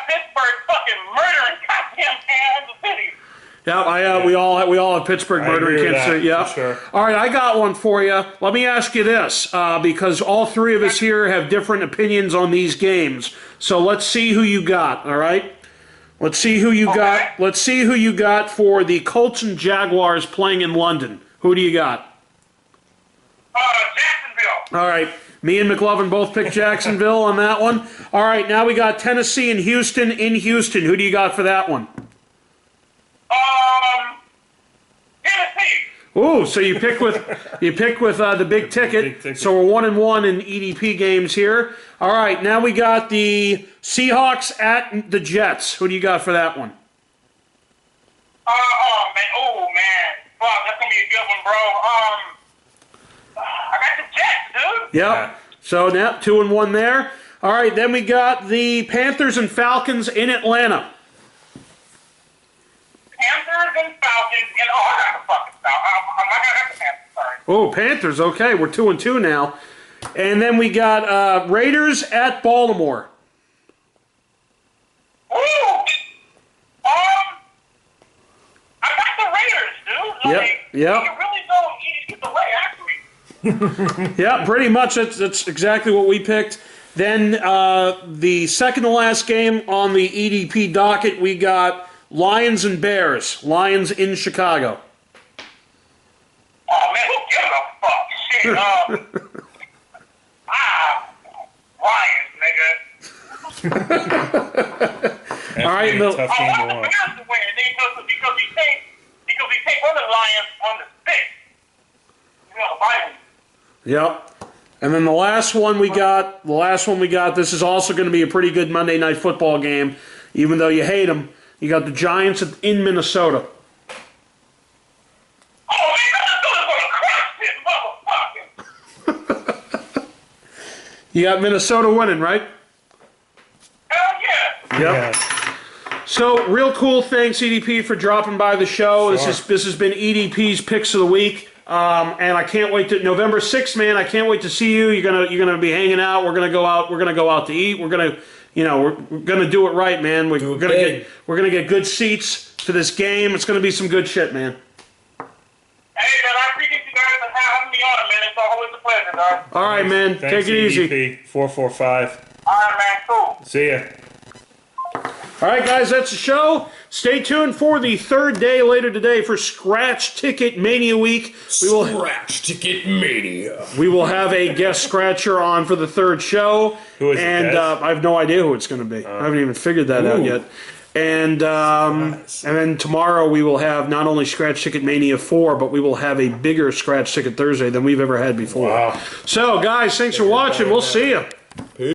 Pittsburgh fucking murdering goddamn Kansas City. Yeah, we all have Pittsburgh murdering Kansas City. Yeah. Sure. All right, I got one for you. Let me ask you this, because all three of us here have different opinions on these games. So let's see who you got. All right. Let's see who you got. Let's see who you got for the Colts and Jaguars playing in London. Who do you got? Jacksonville. All right. Me and Mclovin both picked Jacksonville on that one. All right, now we got Tennessee and Houston in Houston. Who do you got for that one? Tennessee. Ooh, so you pick with the big ticket. Big ticket. So we're 1-1 in EDP games here. All right, now we got the Seahawks at the Jets. Who do you got for that one? Oh man, fuck, that's gonna be a good one, bro. I got the Jets, dude. Yep. Yeah. So now 2-1 there. All right, then we got the Panthers and Falcons in Atlanta. Panthers and Falcons, and I got the fucking Falcons. I got the Panthers. Sorry. Oh, Panthers. Okay, we're 2-2 now. And then we got Raiders at Baltimore. Ooh. I got the Raiders, dude. Like, Yep. You really don't get the way, actually. Yeah, pretty much. That's exactly what we picked. Then the second to last game on the EDP docket, we got Lions and Bears. Lions in Chicago. Oh man, who gives a fuck? Shit. Lions, nigga. All right, Tough game to I want the watch. Bears to win because we take other Lions on the stick. You know, the Vikings. Yep. And then the last one we got, this is also going to be a pretty good Monday Night Football game, even though you hate them. You got the Giants in Minnesota. Oh, man, Minnesota's gonna crush this motherfucker. You got Minnesota winning, right? Hell yeah. Yep. So, real cool thanks, EDP, for dropping by the show. Sure. This has been EDP's Picks of the Week. And I can't wait to November 6th, man. I can't wait to see you. You're gonna be hanging out. We're gonna go out to eat. We're gonna do it right, man. We're gonna get good seats for this game. It's gonna be some good shit, man. Hey, man, I appreciate you guys for having me on, man. It's always a pleasure, dog. All right, man. Thanks, Take it easy. EDP 445. All right, man, cool. See ya. All right, guys, that's the show. Stay tuned for the third day later today for Scratch Ticket Mania Week. Scratch Ticket Mania. We will have a guest scratcher on for the third show. Who is it, and Des? I have no idea who it's going to be. I haven't even figured that out yet. And then tomorrow we will have not only Scratch Ticket Mania 4, but we will have a bigger Scratch Ticket Thursday than we've ever had before. Wow. So, guys, thanks for watching. We'll see you.